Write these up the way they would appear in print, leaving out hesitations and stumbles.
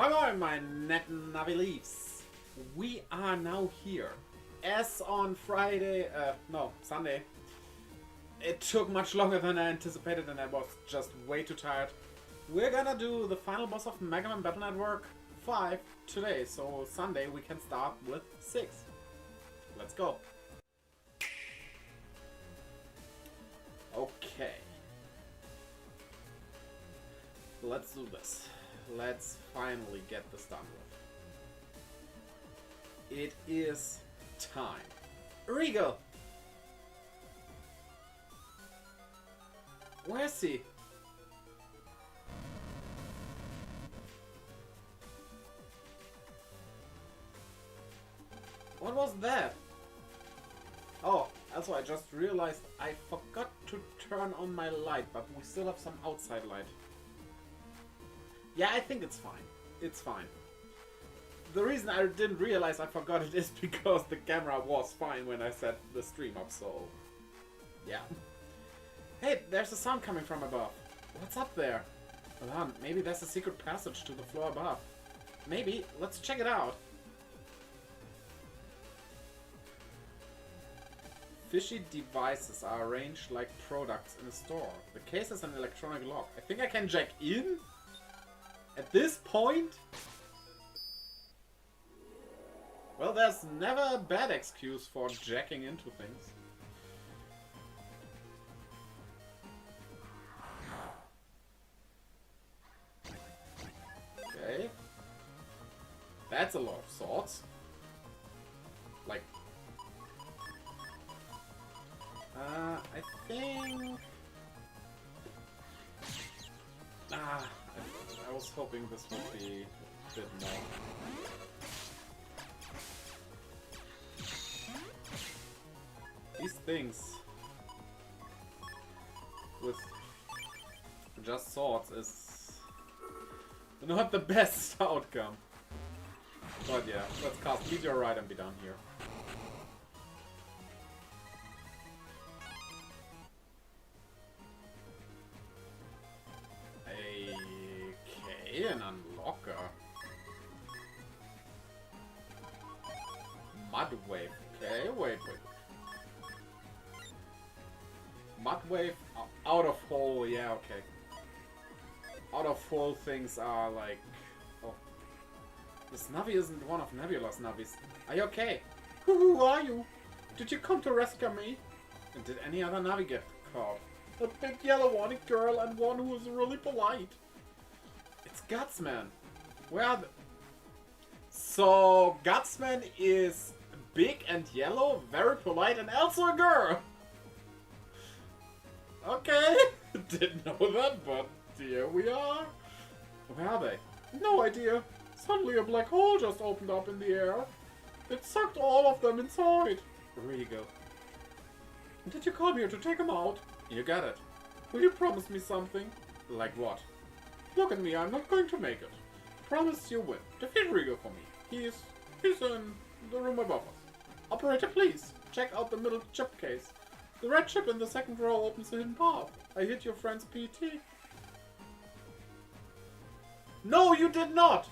Moin, my net Navi leaves. We are now here. As on Friday, no, Sunday. It took much longer than I anticipated and I was just way too tired. We're gonna do the final boss of MegaMan Battle Network 5 today, so Sunday we can start with 6. Let's go. Okay. Let's do this. Let's finally get this done with. It is time. Regal! Where is he? What was that? Oh, also I just realized I forgot to turn on my light, but we still have some outside light. Yeah, I think it's fine. It's fine. The reason I didn't realize I forgot it is because the camera was fine when I set the stream up, so... yeah. Hey, there's a sound coming from above. What's up there? Hold on, maybe there's a secret passage to the floor above. Maybe. Let's check it out. Fishy devices are arranged like products in a store. The case is an electronic lock. I think I can jack in? At this point? Well, there's never a bad excuse for jacking into things. Okay. That's a lot of swords. Like... I think... I was hoping this would be a bit more. These things with just swords is not the best outcome. But yeah, let's cast Meteorite and be done here. Okay, an unlocker. Mud Wave. Okay, wait. Mud Wave out of hole, yeah, okay. Out of hole things are like... oh. This Navi isn't one of Nebula's Navis. Are you okay? Who are you? Did you come to rescue me? And did any other Navi get caught? A big yellow one, a girl, and one who is really polite. It's Gutsman. Where are the... So, Gutsman is big and yellow, very polite, and also a girl. Okay, didn't know that, but here we are. Where are they? No idea. Suddenly a black hole just opened up in the air. It sucked all of them inside. Regal. Did you come here to take them out? You got it. Will you promise me something? Like what? Look at me, I'm not going to make it. Promise you win. Defeat Regal for me. He's in the room above us. Operator, please, check out the middle chip case. The red chip in the second row opens a hidden path. I hit your friend's PT. No, you did not!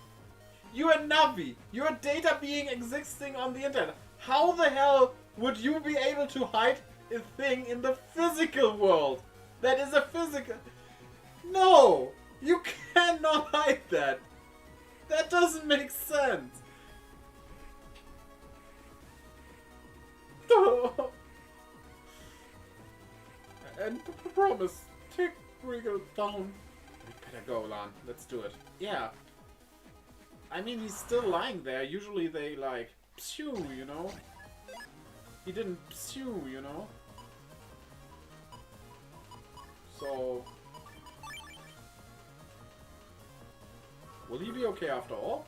You're a Navi. You're a data being existing on the internet. How the hell would you be able to hide a thing in the physical world? That is a physical... No! You cannot hide that. That doesn't make sense. And promise, take Regal down. We better go, Lan. Let's do it. Yeah. I mean, he's still lying there. Usually they, like, pshew, you know? He didn't pshew, you know? So... will he be okay after all?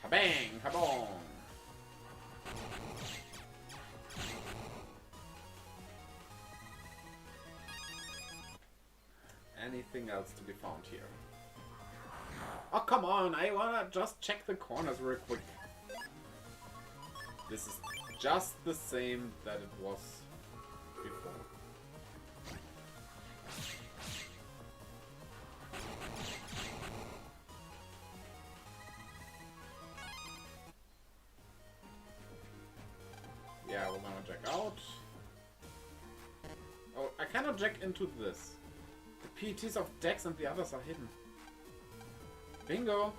Ha-bang! Ha-bong! Anything else to be found here? Oh, come on! I wanna just check the corners real quick. This is just the same that it was before. Jack out. Oh, I cannot jack into this. The PTs of Dex and the others are hidden. Bingo!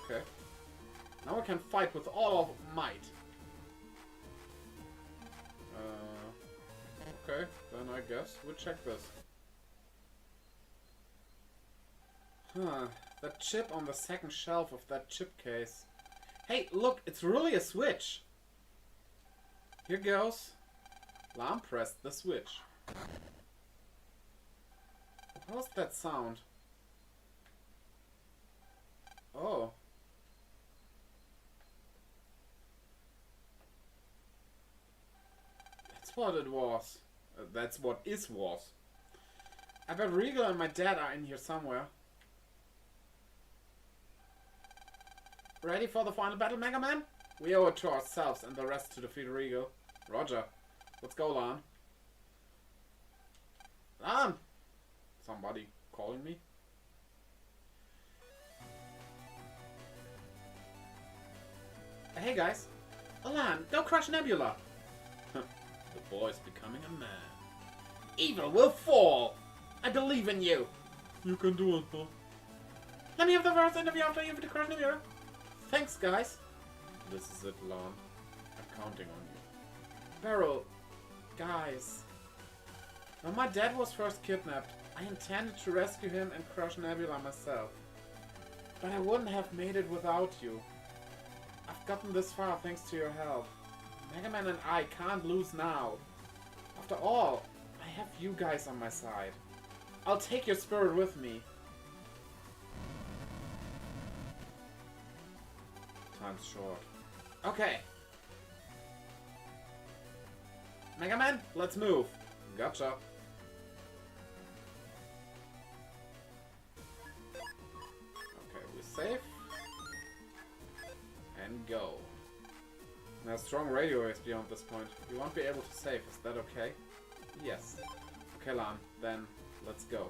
Okay. Now I can fight with all of might. Okay, then I guess we'll check this. Huh, that chip on the second shelf of that chip case. Hey, look, it's really a switch! Here goes. Lam pressed the switch. What's that sound? Oh. That's what it was. That's what is was. I bet Regal and my dad are in here somewhere. Ready for the final battle, MegaMan? We owe it to ourselves and the rest to defeat Regal. Roger. Let's go, Lan. Lan! Somebody calling me? Hey guys. Lan, go crush Nebula. The boy's becoming a man. Evil will fall. I believe in you. You can do it, though. Let me have the first interview after you to crush Nebula. Thanks, guys. This is it, Lan. I'm counting on you. Beryl, guys. When my dad was first kidnapped, I intended to rescue him and crush Nebula myself. But I wouldn't have made it without you. I've gotten this far thanks to your help. MegaMan and I can't lose now. After all, I have you guys on my side. I'll take your spirit with me. Time's short. Okay. MegaMan, let's move. Gotcha. Okay, we save. And go. Now strong radio waves beyond this point. You won't be able to save, is that okay? Yes. Okay, Lan, then let's go.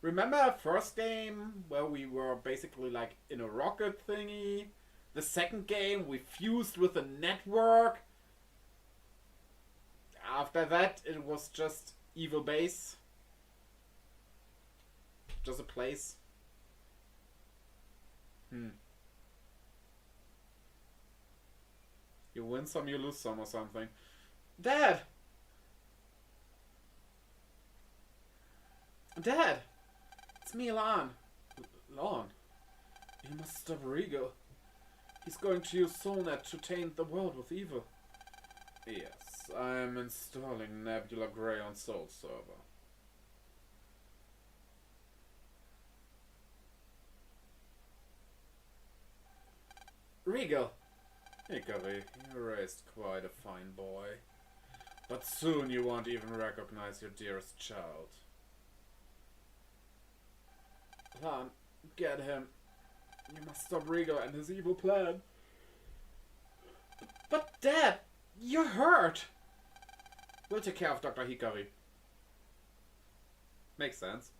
Remember our first game where we were basically like in a rocket thingy? The second game we fused with a network. After that it was just evil base. Just a place. You win some, you lose some or something. Dad! Dad! It's me, Lan. Lan? You must stop Regal. He's going to use SoulNet to taint the world with evil. Yes, I'm installing Nebula Grey on Soul server. Regal! Hickory, you raised quite a fine boy. But soon you won't even recognize your dearest child. Lan, get him. You must stop Regal and his evil plan. But Dad, you're hurt! We'll take care of Dr. Hikari. Makes sense.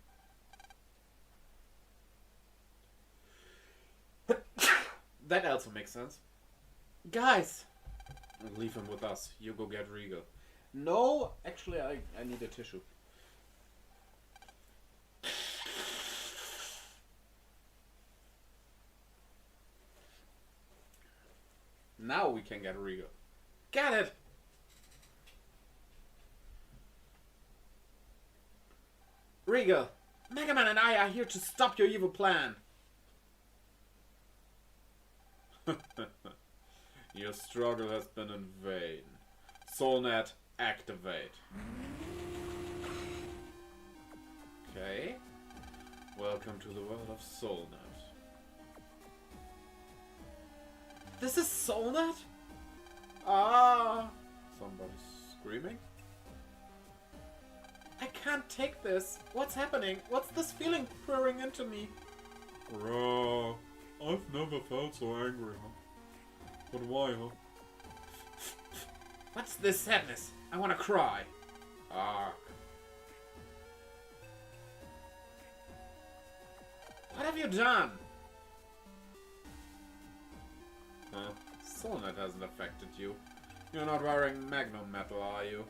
That also makes sense. Guys! Leave him with us. You go get Regal. No, actually I need a tissue. Now we can get Regal. Get it! Regal! MegaMan and I are here to stop your evil plan. Your struggle has been in vain. SoulNet, activate. Okay. Welcome to the world of SoulNet. This is SoulNet? Ah! Somebody's screaming? I can't take this. What's happening? What's this feeling pouring into me? Bruh, I've never felt so angry, huh? But why, huh? What's this sadness? I want to cry. Ark. What have you done? Huh? SoulNet hasn't affected you. You're not wearing Magnum Metal, are you?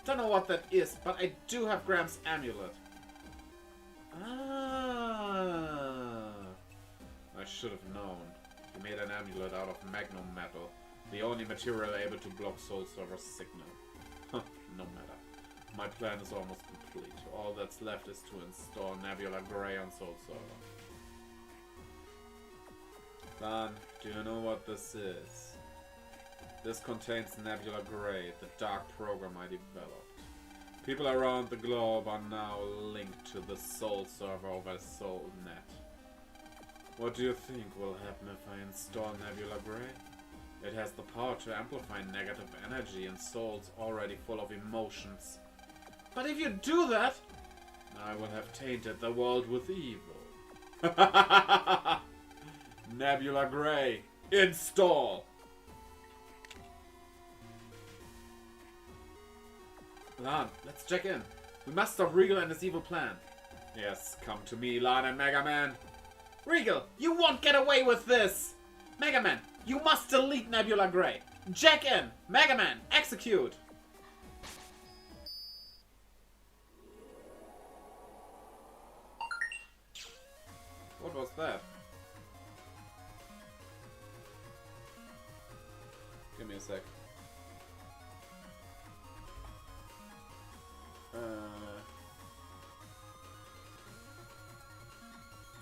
Don't know what that is, but I do have Graham's amulet. Ah. I should have known. He made an amulet out of Magnum Metal, the only material able to block Soul Server's signal. Huh, no matter. My plan is almost complete. All that's left is to install Nebula Grey on Soul Server. Lan, do you know what this is? This contains Nebula Grey, the dark program I developed. People around the globe are now linked to the Soul Server over SoulNet. What do you think will happen if I install Nebula Grey? It has the power to amplify negative energy in souls already full of emotions. But if you do that, I will have tainted the world with evil. Nebula Grey, install! Lan, let's check in. We must stop Regal and his evil plan. Yes, come to me, Lan and MegaMan. Regal, you won't get away with this! MegaMan, you must delete Nebula Grey. Jack in! MegaMan, execute! What was that? Give me a sec.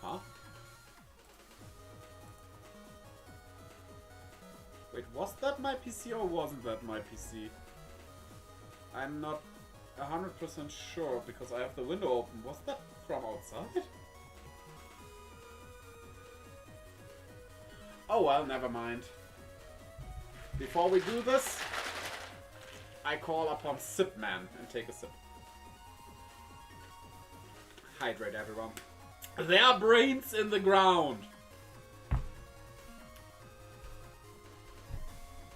Huh? Wait, was that my PC or wasn't that my PC? I'm not 100% sure because I have the window open. Was that from outside? Oh well, never mind. Before we do this, I call upon Sipman and take a sip. Hydrate, everyone. There are brains in the ground.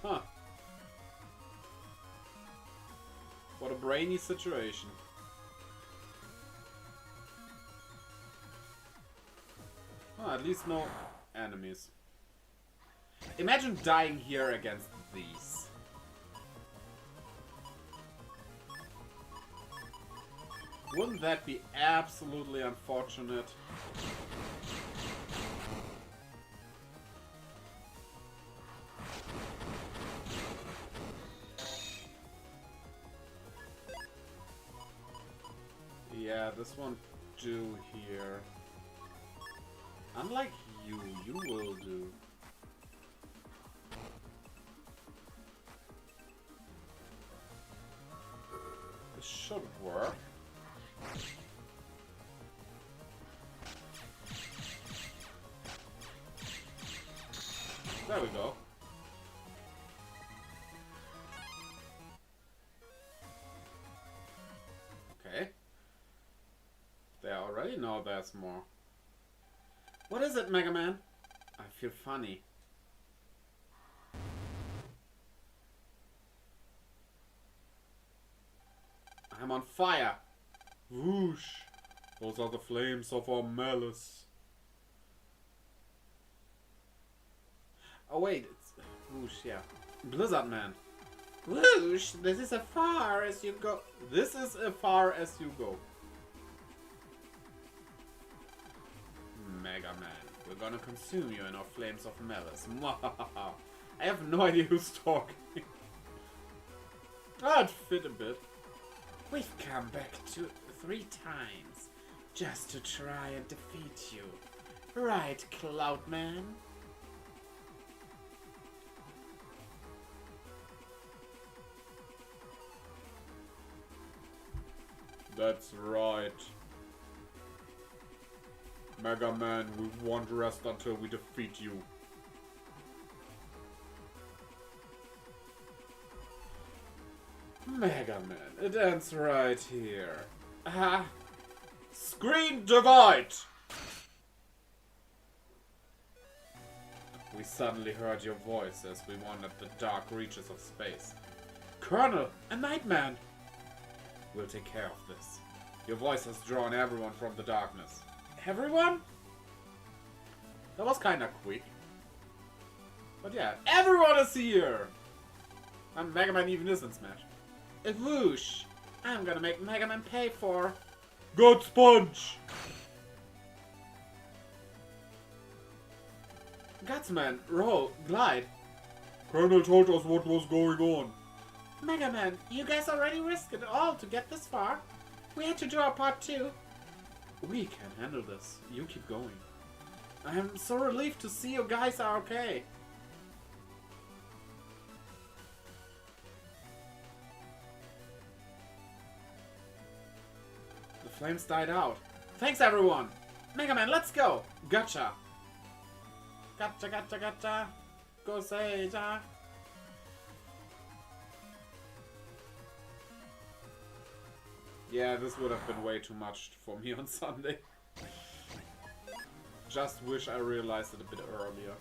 Huh. What a brainy situation. Oh, at least no enemies. Imagine dying here against these. Wouldn't that be absolutely unfortunate? Yeah, this won't do here. Unlike you, you will do. This should work. There we go. Okay. They already know there's more. What is it, MegaMan? I feel funny. I'm on fire. Whoosh! Those are the flames of our malice. Oh wait, it's whoosh, yeah. Blizzard Man. Whoosh! This is as far as you go. This is as far as you go. MegaMan, we're gonna consume you in our flames of malice. I have no idea who's talking. That'd fit a bit. We've come back 3 times just to try and defeat you. Right, Cloudman? That's right. MegaMan, we won't rest until we defeat you. MegaMan, it ends right here. Screen divide! We suddenly heard your voice as we wandered the dark reaches of space. Colonel, a Nightman! We'll take care of this. Your voice has drawn everyone from the darkness. Everyone? That was kinda quick. But yeah, everyone is here! And MegaMan even is in Smash. A whoosh! I'm gonna make MegaMan pay for... God Sponge! Gutsman, roll, glide. Colonel told us what was going on. MegaMan, you guys already risked it all to get this far. We had to do our part too. We can handle this. You keep going. I'm so relieved to see you guys are okay. The flames died out. Thanks everyone. MegaMan, let's go. Gotcha. Gotcha, gotcha, gotcha. Go say ja. Yeah, this would have been way too much for me on Sunday. Just wish I realized it a bit earlier.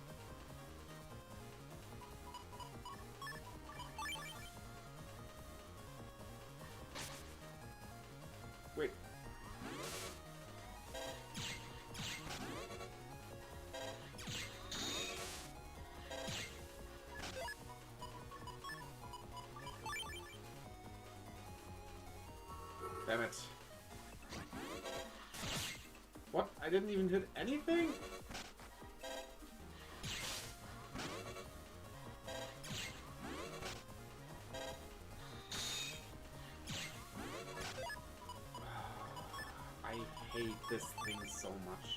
Wait. Damn it. What? I didn't even hit anything? I hate this thing so much.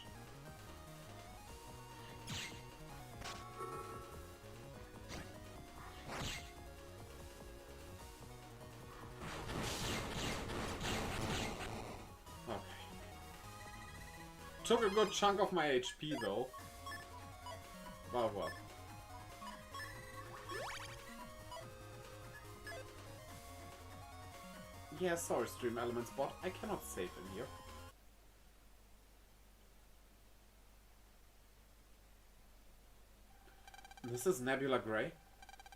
Took a good chunk of my HP though. Well, well. Yeah, sorry, Stream Elements bot. I cannot save in here. This is Nebula Grey?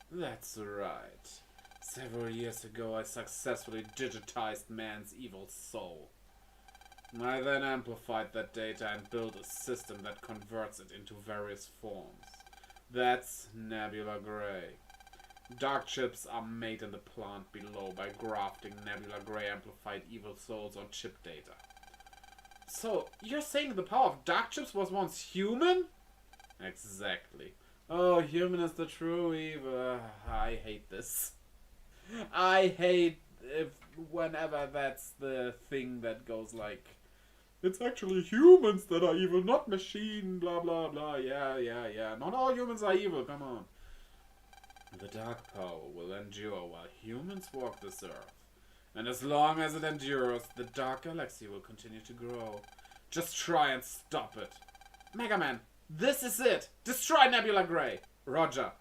That's right. Several years ago I successfully digitized man's evil soul. I then amplified that data and built a system that converts it into various forms. That's Nebula Grey. Dark chips are made in the plant below by grafting Nebula Grey amplified evil souls on chip data. So, you're saying the power of dark chips was once human? Exactly. Oh, human is the true evil. I hate this. I hate whenever that's the thing that goes like, it's actually humans that are evil, not machine, blah blah blah, yeah. Not all humans are evil, come on. The dark power will endure while humans walk this earth. And as long as it endures, the dark galaxy will continue to grow. Just try and stop it. MegaMan, this is it! Destroy Nebula Grey! Roger.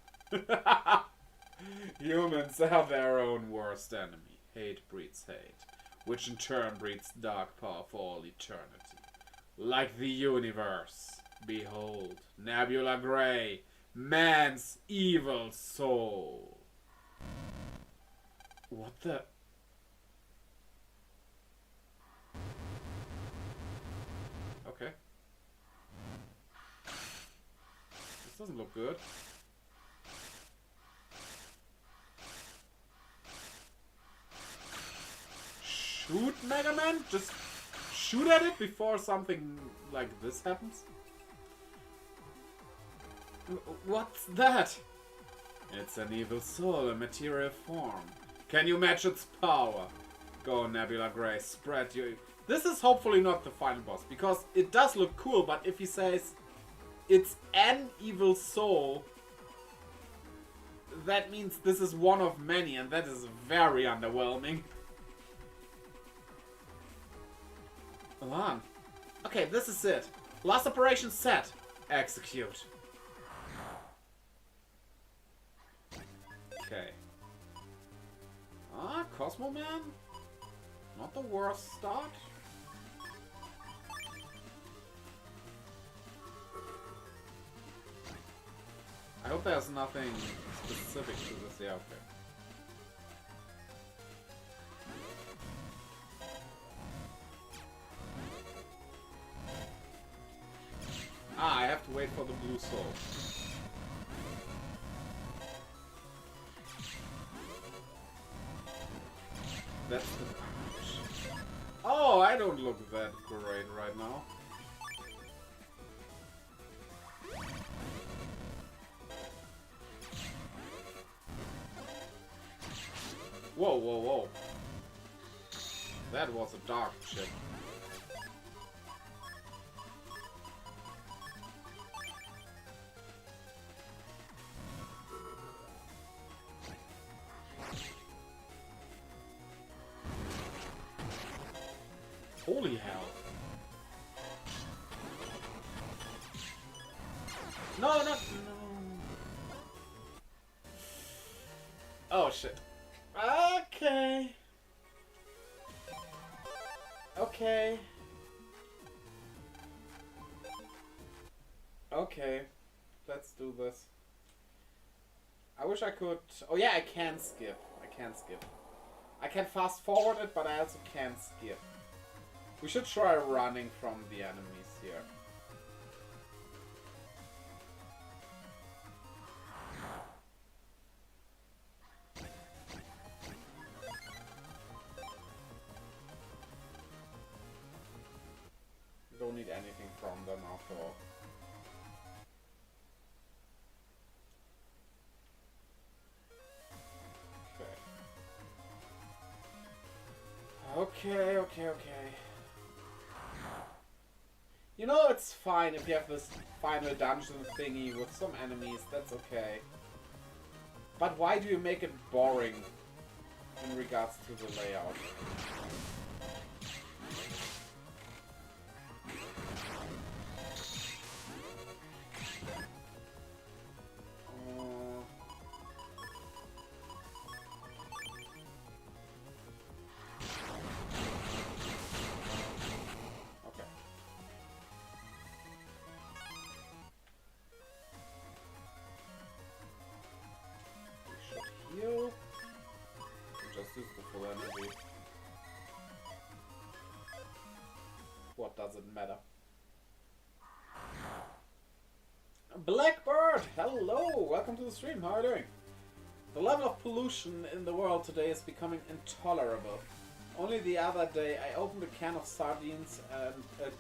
Humans are their own worst enemy. Hate breeds hate, which in turn breeds dark power for all eternity. Like the universe. Behold, Nebula Grey, man's evil soul. What the... Okay. This doesn't look good. Shoot, MegaMan? Just shoot at it before something like this happens? What's that? It's an evil soul in material form. Can you match its power? Go, Nebula Grey, spread your... This is hopefully not the final boss, because it does look cool, but if he says it's an evil soul, that means this is one of many, and that is very underwhelming. Hold on. Okay, this is it. Last operation set. Execute. Okay. Ah, Cosmo Man? Not the worst start. I hope there's nothing specific to this. Yeah, okay. Ah, I have to wait for the blue soul. that's the... Oh, I don't look that great right now. Whoa, whoa, whoa. That was a dark chip. Holy hell. No, no, no. Oh, shit. Okay. Okay. Okay. Let's do this. I wish I could... Oh yeah, I can skip. I can skip. I can fast forward it, but I also can skip. We should try running from the enemies here. Don't need anything from them after all. Okay. Okay. You know, it's fine if you have this final dungeon thingy with some enemies, that's okay. But why do you make it boring in regards to the layout? What does it matter? Blackbird! Hello! Welcome to the stream. How are you doing? The level of pollution in the world today is becoming intolerable. Only the other day I opened a can of sardines and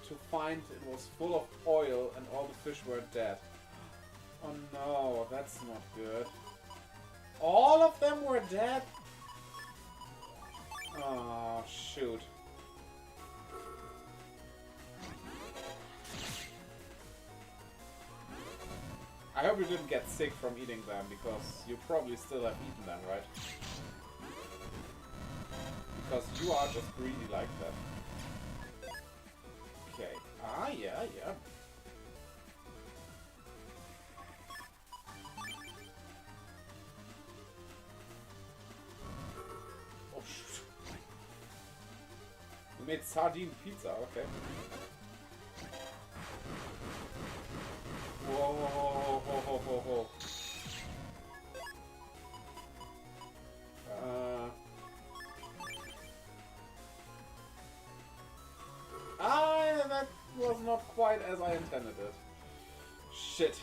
to find it was full of oil and all the fish were dead. Oh no, that's not good. All of them were dead? Oh, shoot. I hope you didn't get sick from eating them, because you probably still have eaten them, right? Because you are just greedy like that. Okay. Ah, yeah. Oh, shoot. We made sardine pizza, okay. Whoa, ho. That was not quite as I intended it. Shit.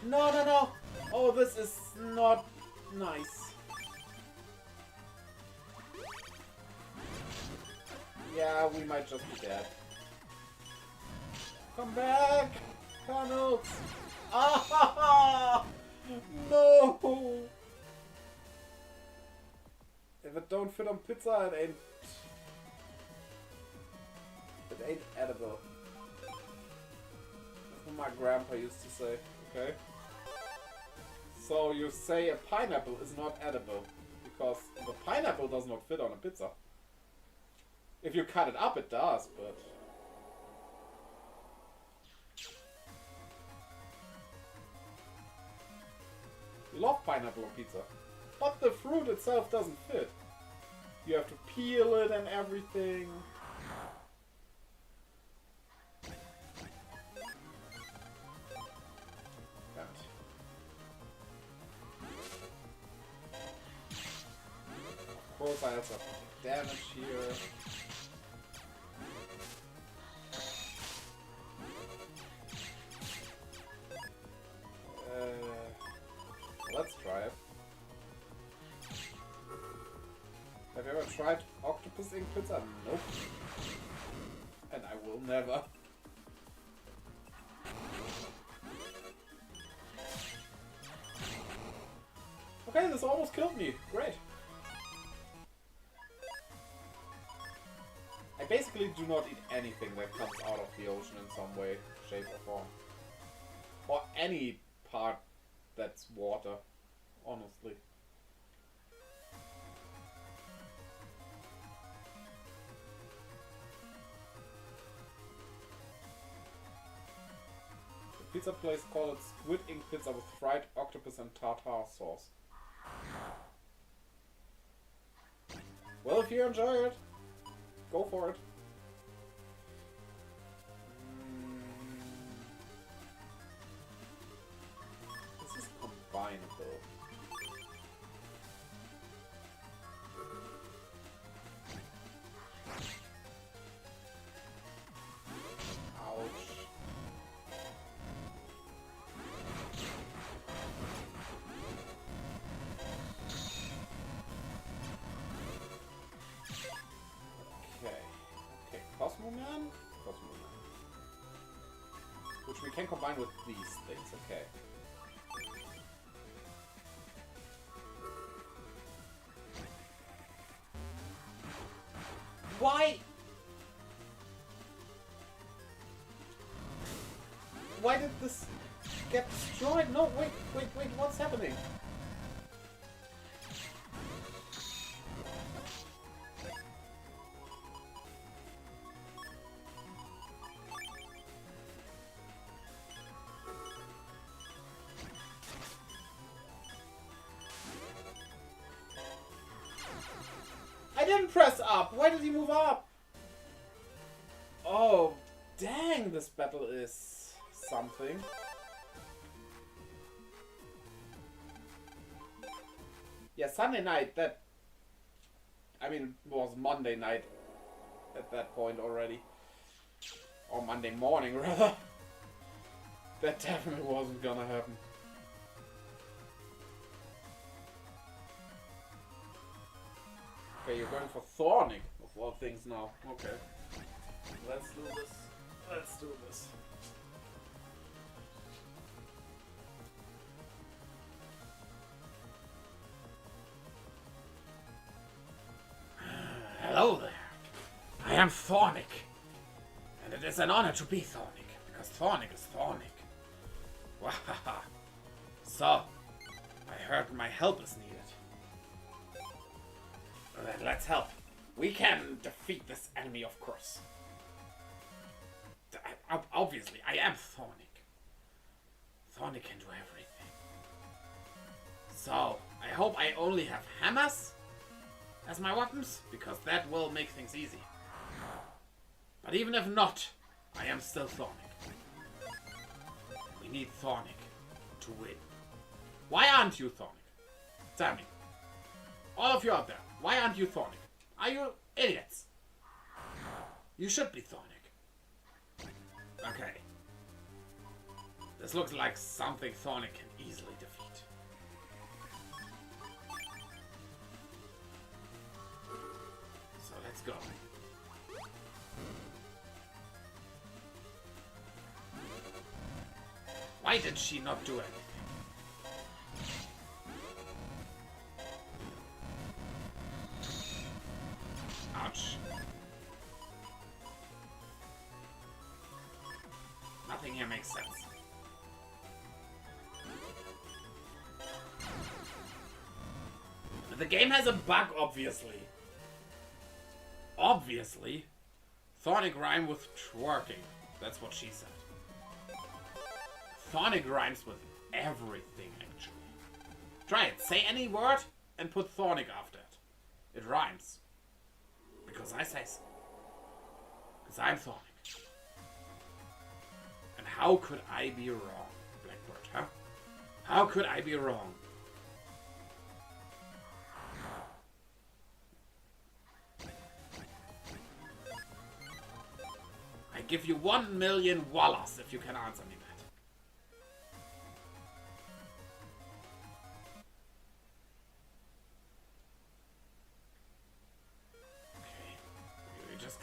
No. Oh, this is not nice. Yeah, we might just be dead. Come back! Panels! Ah! No! If it don't fit on pizza, it ain't edible. That's what my grandpa used to say, okay? So you say a pineapple is not edible because the pineapple does not fit on a pizza. If you cut it up, it does, but... Love pineapple on pizza. But the fruit itself doesn't fit. You have to peel it and everything. Of course I also have to take damage here. tried octopus ink pizza? Nope. And I will never. Okay, this almost killed me. Great. I basically do not eat anything that comes out of the ocean in some way, shape, or form. Or any part that's water, honestly. The pizza place called it squid ink pizza with fried octopus and tartar sauce. Well, if you enjoy it, go for it. This is combinable. Ouch. Okay, Cosmo Man? Cosmo Man. Which we can combine with these things, okay. Why? Why did this get destroyed? No, wait, what's happening? I didn't press up! Why did he move up? Oh, dang, this battle is something. Yeah, Sunday night, that... I mean, it was Monday night at that point already. Or Monday morning, rather. That definitely wasn't gonna happen. Okay, you're going for Thornic, of all things now. Okay. Let's do this. Let's do this. Hello there. I am Thornic. And it is an honor to be Thornic, because Thornic is Thornic. Wahaha. So, I heard my help is needed. Then let's help. We can defeat this enemy, of course. Obviously, I am Thornic. Thornic can do everything. So, I hope I only have hammers as my weapons, because that will make things easy. But even if not, I am still Thornic. We need Thornic to win. Why aren't you Thornic? Tell me. All of you out there, why aren't you Thornic? Are you idiots? You should be Thornic. Okay. This looks like something Thornic can easily defeat. So let's go. Why did she not do anything? Ouch. Nothing here makes sense. The game has a bug, obviously. Obviously. Thornic rhyme with twerking. That's what she said. Thornic rhymes with everything, actually. Try it. Say any word and put Thornic after it. It rhymes. Because I say so. Because I'm Thornic. And how could I be wrong, Blackbird, huh? How could I be wrong? I give you 1,000,000 wallahs if you can answer me that.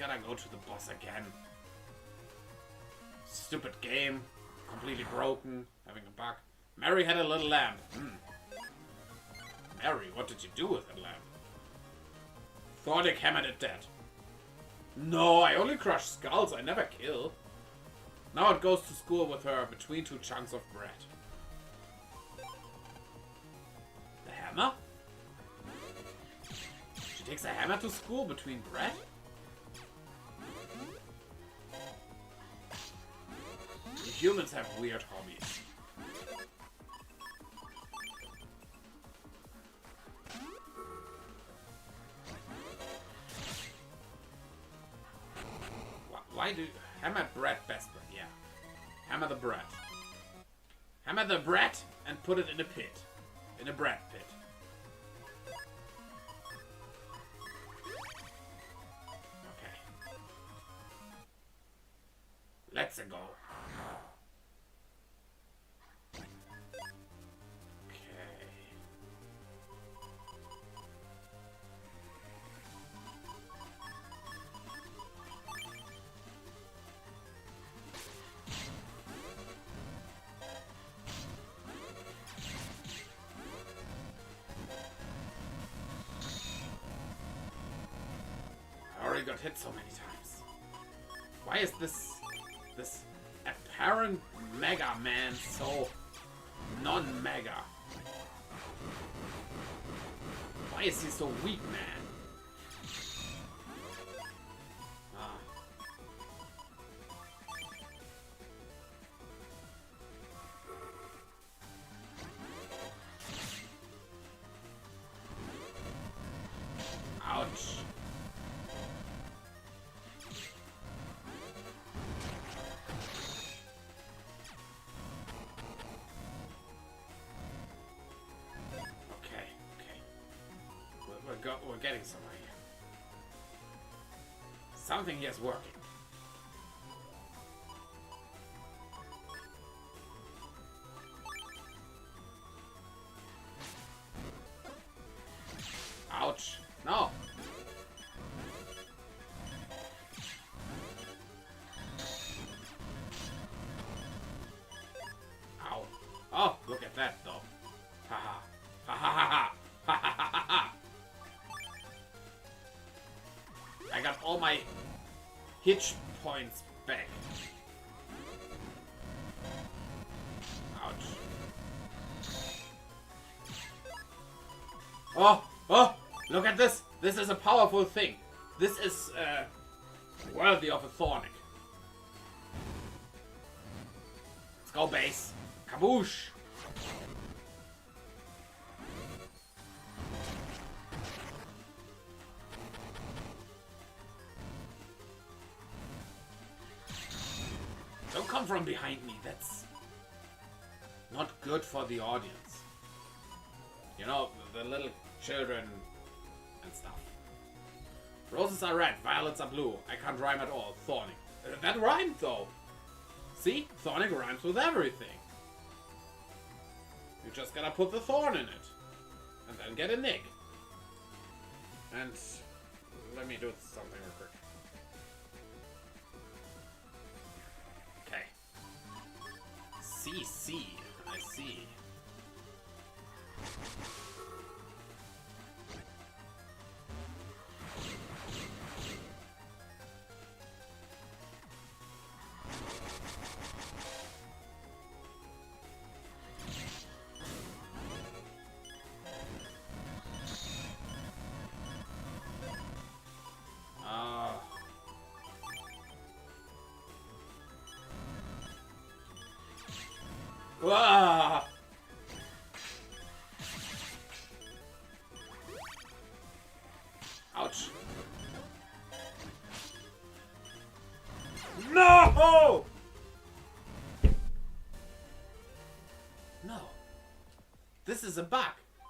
gotta go to the boss again. Stupid game. Completely broken. Having a bug. Mary had a little lamp. Mary, what did you do with that lamp? Thordic hammered it dead. No, I only crush skulls. I never kill. Now it goes to school with her between 2 chunks of bread. The hammer? She takes a hammer to school between bread? Humans have weird hobbies. Why do... Hammer bread best, yeah. Hammer the bread. Hammer the bread and put it in a pit. In a bread pit. Okay. Let's go. Got hit so many times. Why is this apparent Mega Man so non-mega? Why is he so weak, man? Ouch. We're getting somewhere here. Something here is working. Ouch. No. Ow. Oh, look at that though. Haha. Ha ha ha ha. Ha ha ha ha. I got all my hitch points back. Ouch. Oh! Oh! Look at this! This is a powerful thing. This is worthy of a Thornic. Let's go, base. Kaboosh! Don't come from behind me. That's not good for the audience. You know, the little children and stuff. Roses are red, violets are blue. I can't rhyme at all. Thorny. That rhymed though. See? Thornic rhymes with everything. You just gotta put the thorn in it. And then get a nick. And let me do something real quick. Okay. CC. I see. Ah! Ouch. No! No. This is a bug.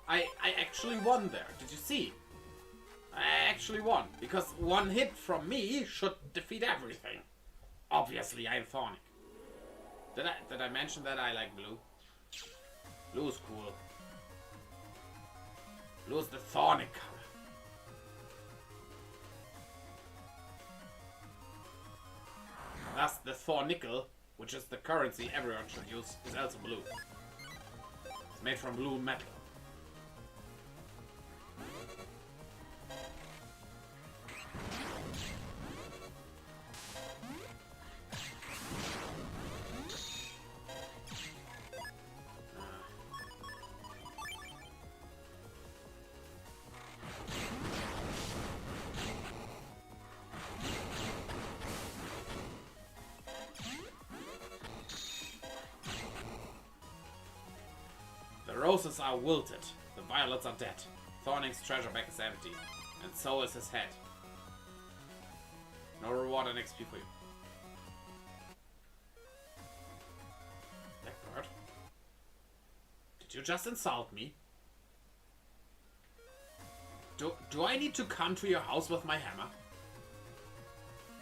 I actually won there. Did you see? I actually won. Because one hit from me should defeat everything. Obviously, I'm Thornic. Did I mention that I like blue? Blue is cool. Blue is the Thornic color. Thus, the Thor nickel, which is the currency everyone should use, is also blue. It's made from blue metal. The roses are wilted, the violets are dead. Thorning's treasure bag is empty, and so is his head. No reward and XP for you. Blackbird? Did you just insult me? Do I need to come to your house with my hammer?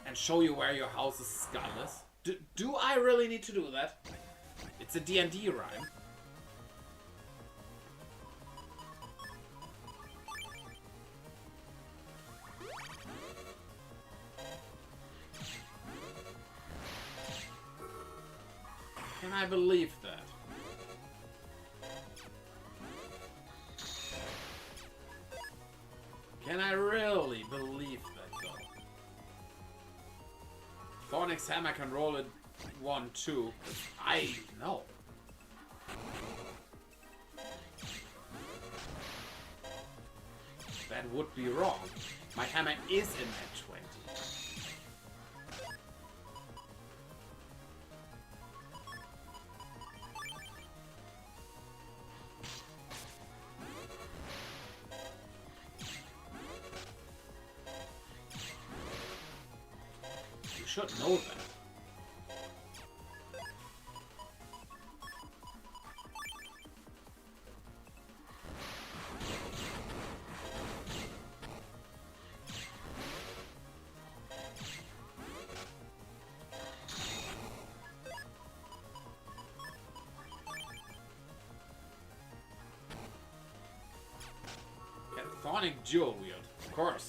And show you where your house's skull is? Do I really need to do that? It's a D&D rhyme. Can I believe that? Can I really believe that, though? Thorning's hammer can roll it 1, 2. I know. That would be wrong. My hammer is in that 20. Should know that. Can Thorning dual wield? Of course.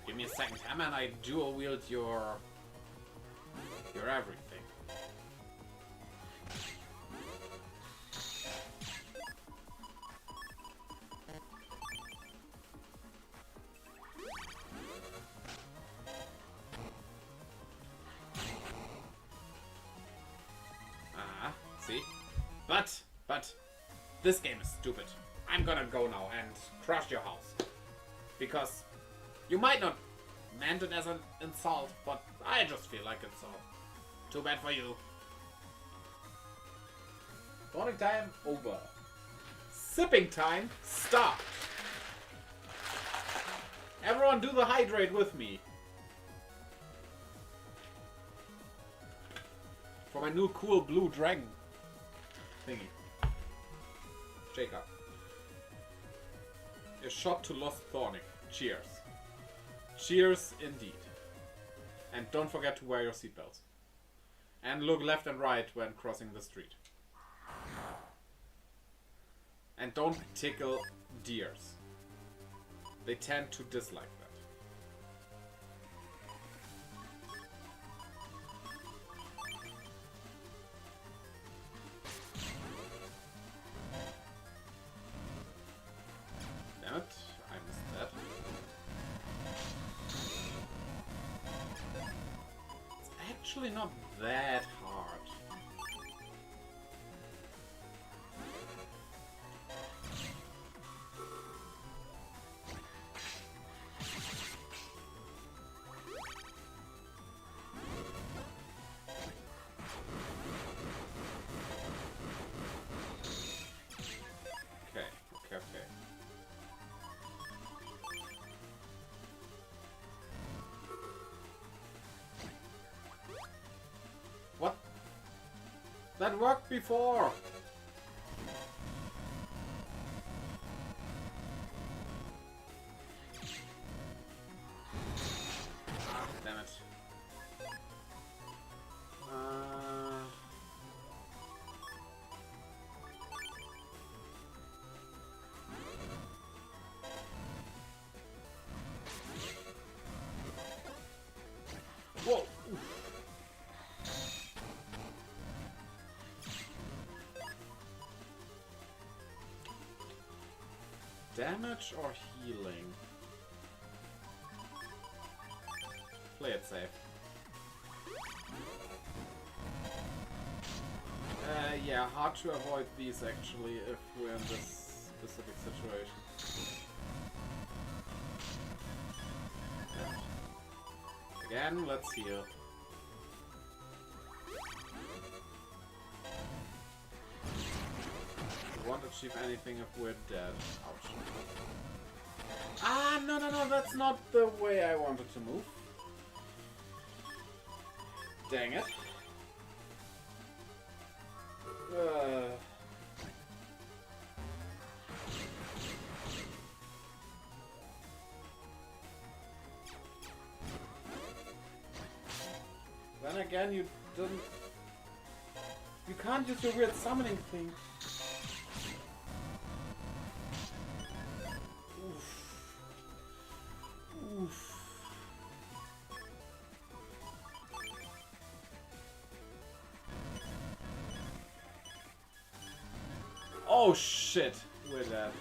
Give me a second hammer and I dual wield your everything. See? But this game is stupid. I'm gonna go now and crush your house. Because you might not meant it as an insult, but I just feel like it's so. Too bad for you. Morning time over. Sipping time start. Everyone do the hydrate with me. For my new cool blue dragon thingy. Shake up. A shot to Lost Thorning. Cheers. Cheers indeed. And don't forget to wear your seatbelts. And look left and right when crossing the street. And don't tickle deers. They tend to dislike that. Damn it, I missed that. It's actually not that hard. Okay. What? That worked before! Ah, damn it. Whoa! Oof. damage or healing? Play it safe. Yeah, hard to avoid these actually if we're in this specific situation. Yeah. Again, let's heal. We won't achieve anything if we're dead. Ouch. Ah, no, that's not the way I wanted to move. Dang it. Then again, you can't use your weird summoning thing. Oof. Oh shit, we're dead.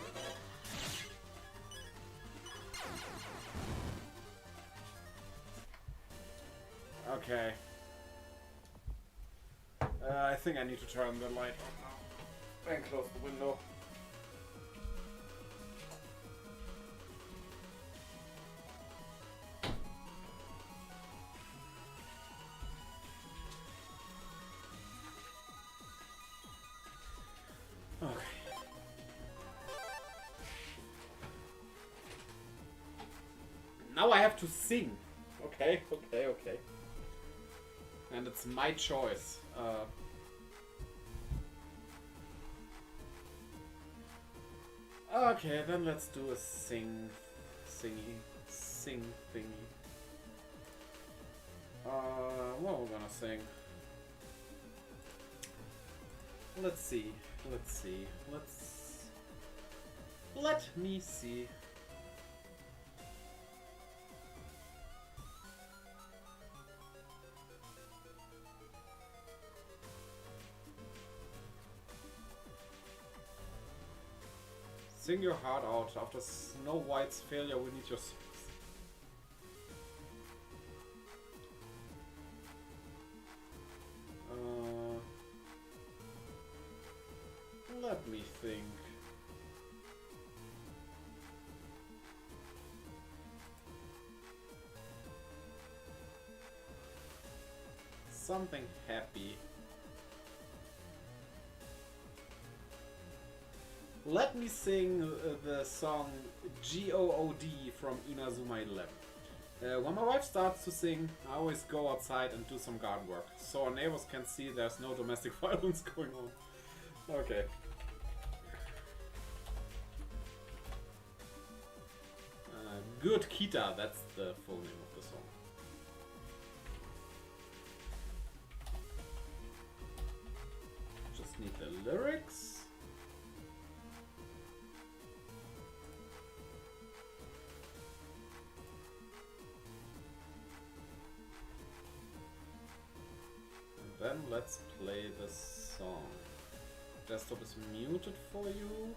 Okay. I think I need to turn the light on now. And close the window. Okay. Now I have to sing. Okay. And it's my choice. Okay, then let's do a sing thingy. What are we gonna sing? Let's see. Let me see. Sing your heart out. After Snow White's failure, we need your songs. Let me think. Something happy. Let me sing the song GOOD from Inazuma 11. When my wife starts to sing, I always go outside and do some garden work, so our neighbors can see there's no domestic violence going on. Okay. Good Kita, that's the full name of the song. Just need the lyrics. And then let's play the song. Desktop is muted for you.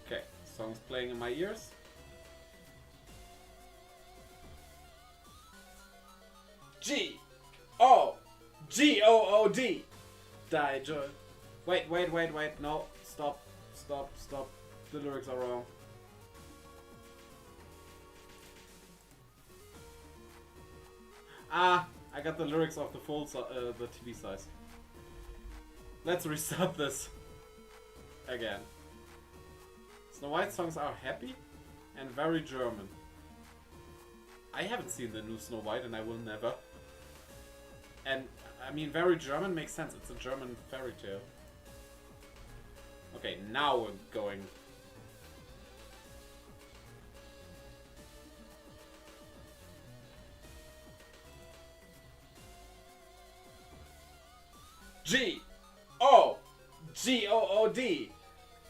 Okay, song's playing in my ears. G-O-G-O-O-D. Die, Joy. Wait, no. Stop. The lyrics are wrong. Ah, I got the lyrics of the full the TV size. Let's restart this again. Snow White songs are happy and very German. I haven't seen the new Snow White and I will never. And I mean, very German makes sense. It's a German fairy tale. Okay, now we're going. G-O-G-O-O-D.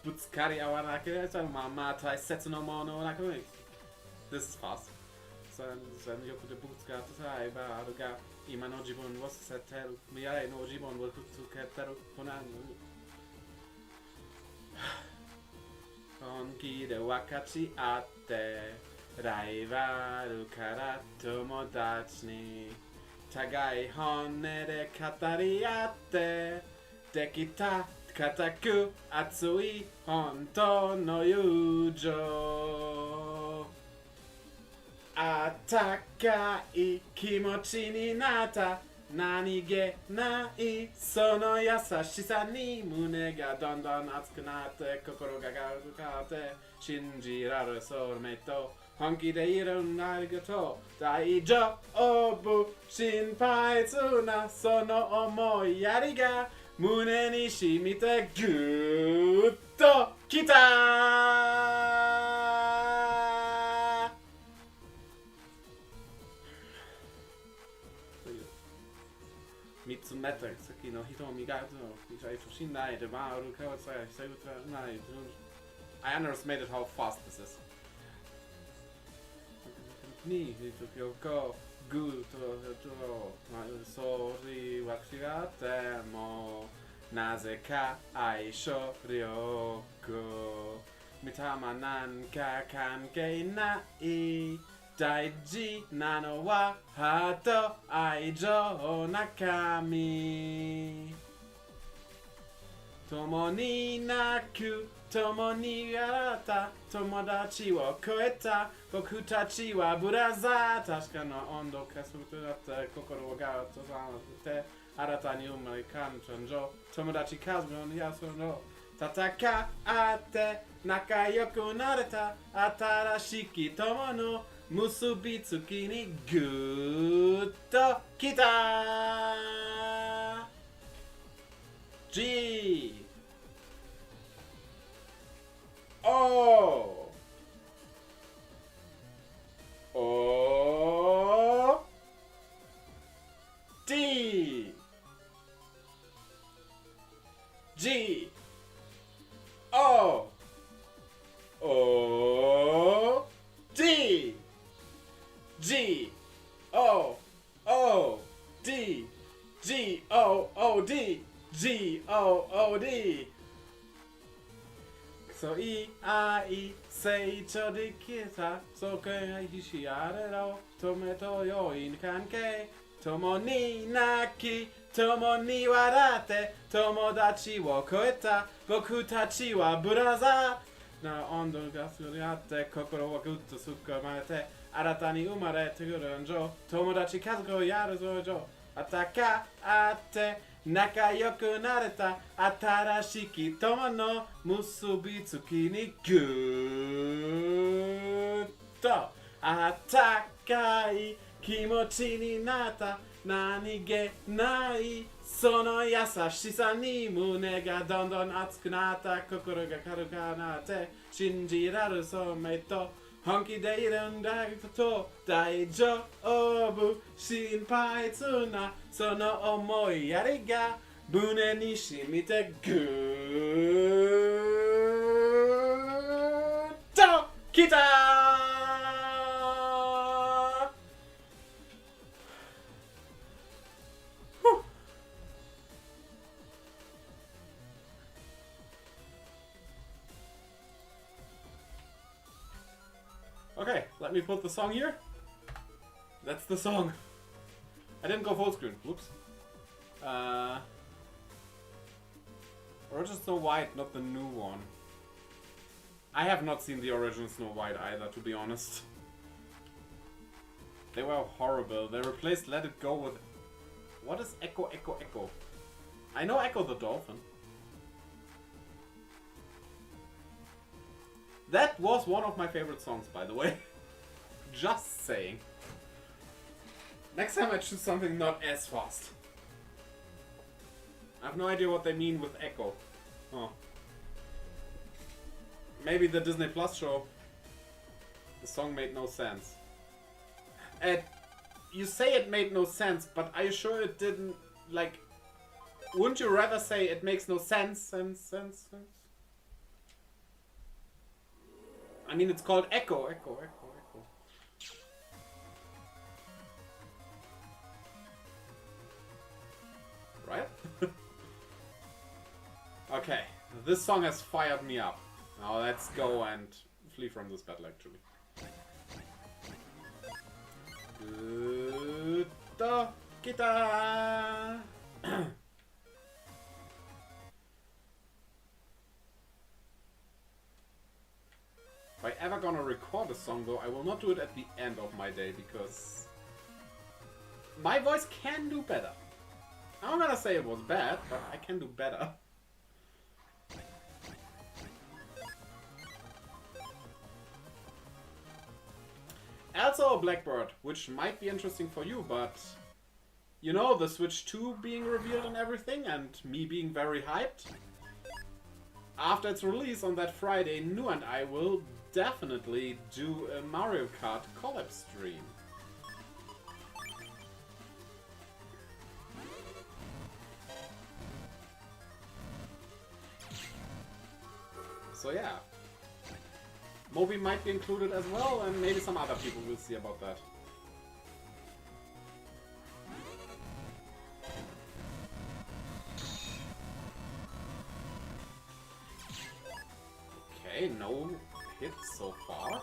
Butskari awanake mamatai setsu no mono nakamik. This is fast. 全力でぶつかってサイバーが今の自分を捨てる未来の自分をくっつけてるこなん本気で分かち合ってライバルから友達に互い本音で語り合ってできた固く熱い本当の友情あったかい気持ちになった何気ないその優しさに胸がどんどん熱くなって心がガルガルって信じられるソウルメイト本気でいるんだありがとう大丈夫心配すなその思いやりが胸に染みてぐーっときた見つめた先の瞳がしないで回る顔さえせうたない I underestimated how fast this is に横グーとそり私があってもなぜか相性良好見たまなんか関係ない大事なのはハート愛情中身共に泣く共に笑った友達を超えた僕たちはブラザー確かな温度加速となって心が閉ざって新たに生まれ感情友達家族のやつの戦って仲良くなれた新しき友の結びつきにぐーっときた G O O D G O O D G O O D G O O D G O O D そうい愛成長できたそうかいしあれろ止めと良い関係共に泣き共に笑って友達を超えた僕たちはブラザーな温度がすり合って心をぐっとすっ込まれて新たに生まれてくるんじょ友達家族をやるぞじょあたかあって仲良くなれた新しき友の結びつきにぐーっとあったかい気持ちになった何気ないその優しさに胸がどんどん熱くなった心が軽くなって信じられるソウルメイト本気でいるんだけど大丈夫心配すなその思いやりが胸に染みてぐーっときたOkay, let me put the song here. That's the song. I didn't go full screen. Whoops. Original Snow White, not the new one. I have not seen the original Snow White either, to be honest. They were horrible. They replaced Let It Go with... What is Echo, Echo, Echo? I know Echo the Dolphin. That was one of my favorite songs, by the way. Just saying. Next time I choose something not as fast. I have no idea what they mean with Echo. Oh. Maybe the Disney Plus show. The song made no sense. You say it made no sense, but are you sure it didn't, like... Wouldn't you rather say it makes no sense? I mean, it's called Echo, Echo, Echo, Echo. Okay, this song has fired me up. Now let's go and flee from this battle, actually. Guitar. If I ever gonna record a song though, I will not do it at the end of my day because my voice can do better. I'm not gonna say it was bad, but I can do better. Also a Blackbird, which might be interesting for you, but you know, the Switch 2 being revealed and everything, and me being very hyped. After its release on that Friday, Nu and I will definitely do a Mario Kart collab stream. So yeah. Moby might be included as well, and maybe some other people will see about that. Okay, no hits so far.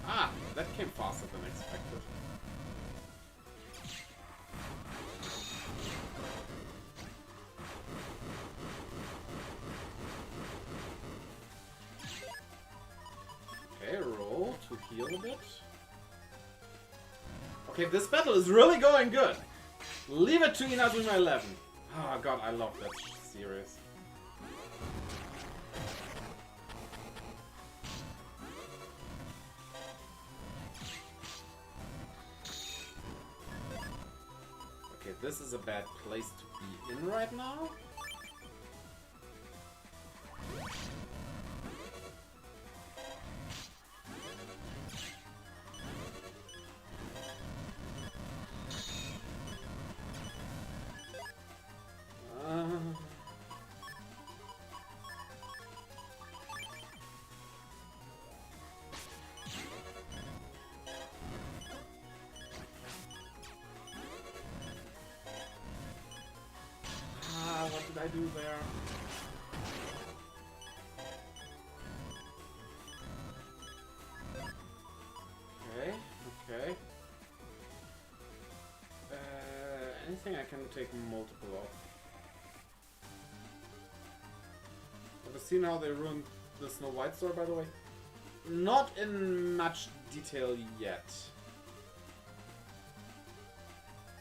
Ah, that came faster than expected. Okay, roll to heal a bit. Okay, this battle is really going good. Leave it to Inazuma 11. Oh god, I love that series. Okay, this is a bad place to be in right now. What did I do there? Okay, okay. Anything I can take multiple of. Have you seen how they ruined the Snow White story, by the way? Not in much detail yet.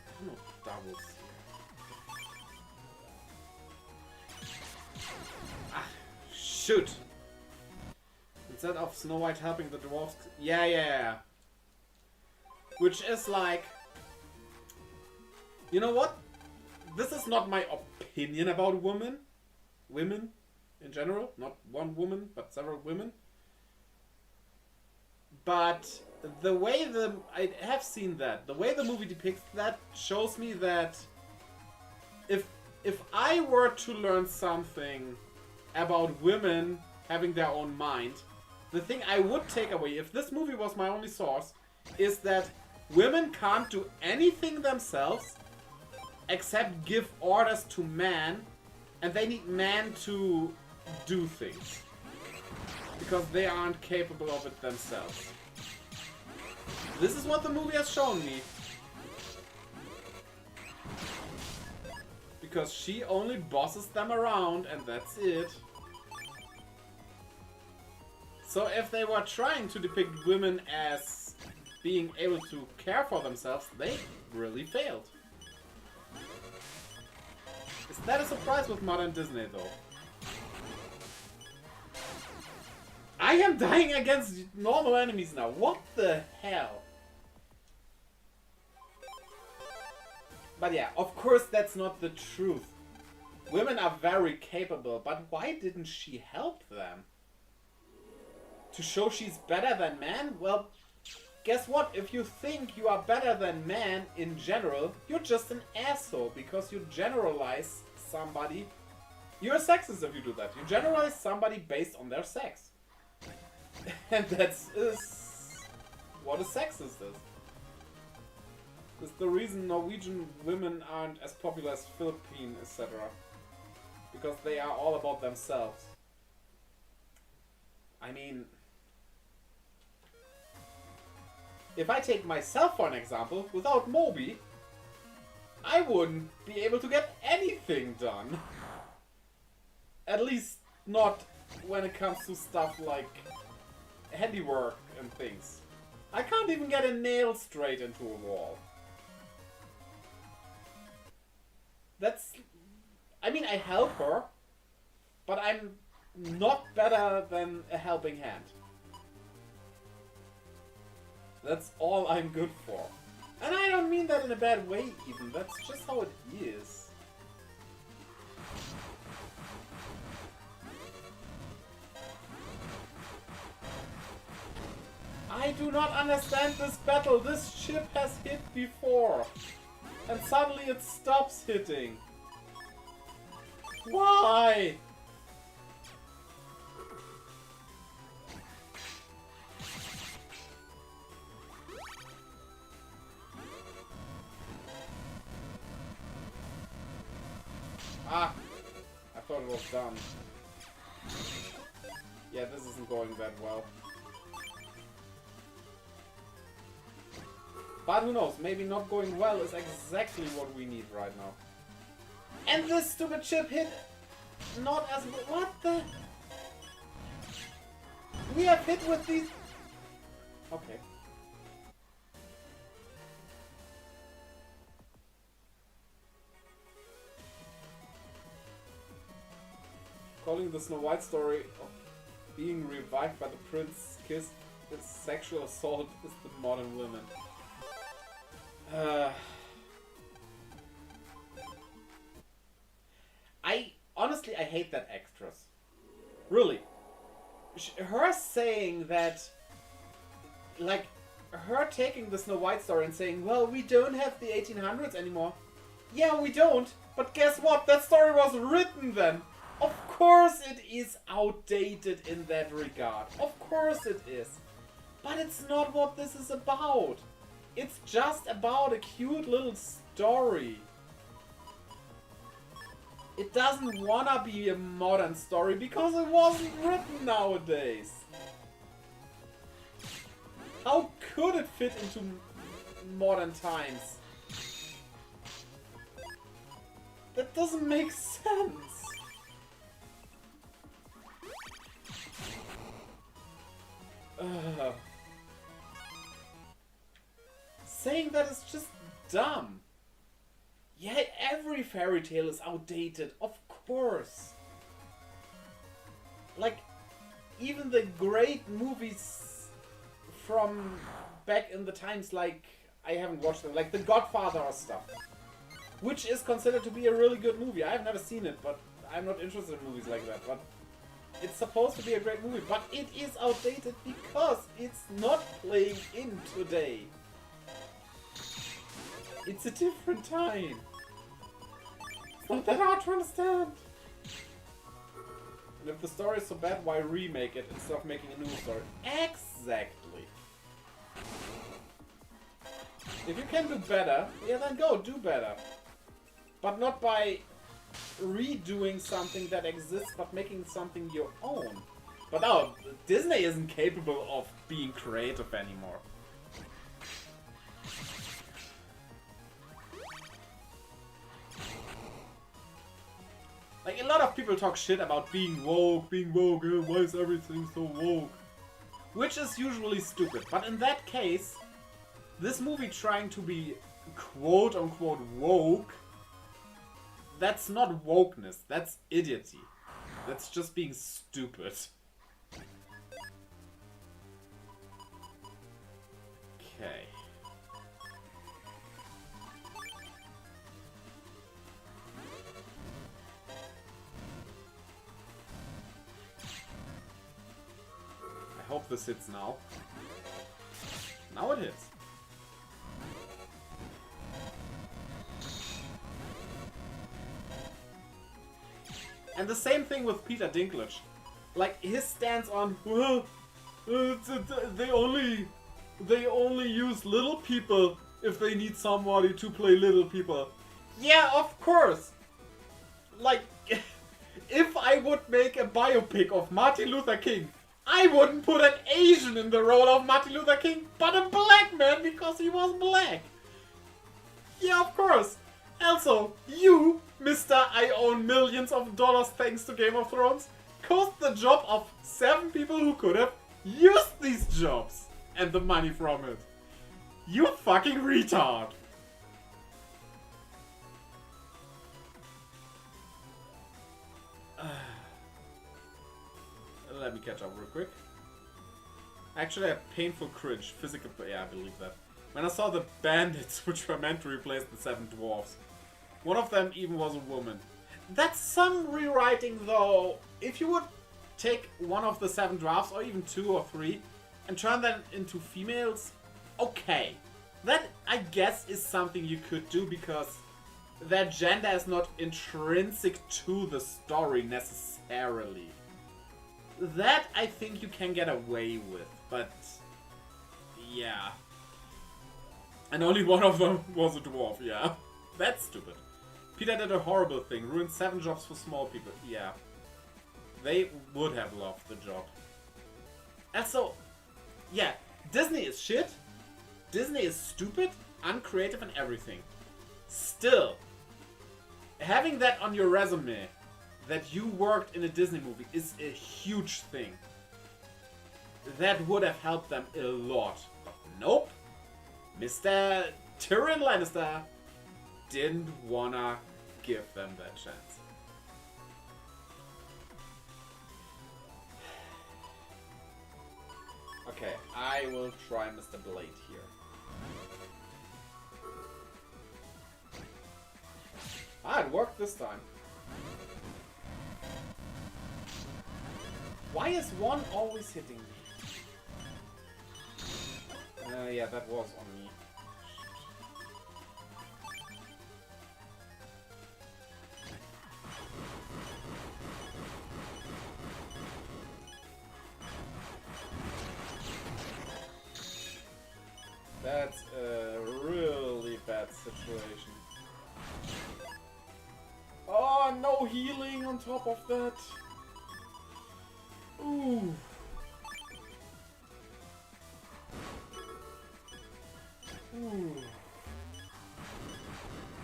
I don't know, doubles. Shoot! Instead of Snow White helping the dwarves... Yeah. Which is like... You know what? This is not my opinion about women. Women in general. Not one woman, but several women. But the way I have seen that. The way the movie depicts that shows me that... If I were to learn something about women having their own mind, the thing I would take away, if this movie was my only source, is that women can't do anything themselves except give orders to men, and they need men to do things. Because they aren't capable of it themselves. This is what the movie has shown me. Because she only bosses them around, and that's it. So if they were trying to depict women as being able to care for themselves, they really failed. Is that a surprise with modern Disney, though? I am dying against normal enemies now. What the hell? But yeah, of course that's not the truth. Women are very capable, but why didn't she help them? To show she's better than men? Well, guess what? If you think you are better than men in general, you're just an asshole because you generalize somebody. You're a sexist if you do that. You generalize somebody based on their sex. And that's what a sexist is. It's the reason Norwegian women aren't as popular as Philippine, etc. Because they are all about themselves. I mean, if I take myself for an example, without Moby, I wouldn't be able to get anything done. At least not when it comes to stuff like handiwork and things. I can't even get a nail straight into a wall. That's... I mean, I help her, but I'm not better than a helping hand. That's all I'm good for. And I don't mean that in a bad way even, that's just how it is. I do not understand this battle. This ship has hit before. And suddenly it stops hitting. Why? Ah! I thought it was done. Yeah, this isn't going that well. But who knows, maybe not going well is exactly what we need right now. And this stupid ship hit not as... What the... We have hit with these... Okay. Calling the Snow White story of being revived by the prince's kiss with sexual assault is the modern women. Honestly, I hate that actress. Really. Her saying that, like, her taking the Snow White story and saying, well, we don't have the 1800s anymore. Yeah, we don't. But guess what? That story was written then. Of course it is outdated in that regard. Of course it is. But it's not what this is about. It's just about a cute little story. It doesn't wanna be a modern story because it wasn't written nowadays. How could it fit into modern times? That doesn't make sense. Saying that is just dumb. Yeah, every fairy tale is outdated, of course. Like, even the great movies from back in the times, like, I haven't watched them, like The Godfather or stuff. Which is considered to be a really good movie. I've never seen it, but I'm not interested in movies like that. But it's supposed to be a great movie, but it is outdated because it's not playing in today. It's a different time. It's not that hard to understand. And if the story is so bad, why remake it instead of making a new story? Exactly. If you can do better, yeah, then go, do better. But not by redoing something that exists, but making something your own. But no, Disney isn't capable of being creative anymore. Like, a lot of people talk shit about being woke, why is everything so woke? Which is usually stupid, but in that case, this movie trying to be quote-unquote woke, that's not wokeness, that's idiocy. That's just being stupid. Okay. I hope this hits now. Now it hits. And the same thing with Peter Dinklage. Like, his stance on, well, they only use little people if they need somebody to play little people. Yeah, of course. Like, if I would make a biopic of Martin Luther King, I wouldn't put an Asian in the role of Martin Luther King, but a black man because he was black. Yeah, of course. Also, you, Mr. I own millions of dollars thanks to Game of Thrones, cost the job of 7 people who could have used these jobs and the money from it. You fucking retard. Let me catch up real quick. Actually, I have painful cringe. Physical... Yeah, I believe that. When I saw the bandits, which were meant to replace the 7 dwarves. One of them even was a woman. That's some rewriting, though. If you would take one of the 7 dwarves, or even 2 or 3, and turn them into females, okay. That, I guess, is something you could do, because their gender is not intrinsic to the story, necessarily. That, I think you can get away with, but... yeah. And only one of them was a dwarf, yeah. That's stupid. Peter did a horrible thing, ruined 7 jobs for small people, yeah. They would have loved the job. And so, yeah, Disney is shit. Disney is stupid, uncreative and everything. Still, having that on your resume, that you worked in a Disney movie, is a huge thing. That would have helped them a lot. But nope. Mr. Tyrion Lannister didn't wanna give them that chance. Okay, I will try Mr. Blade here. Ah, it worked this time. Why is one always hitting me? Yeah, that was on me. That's a really bad situation. Oh, no healing on top of that. Ooh. Ooh.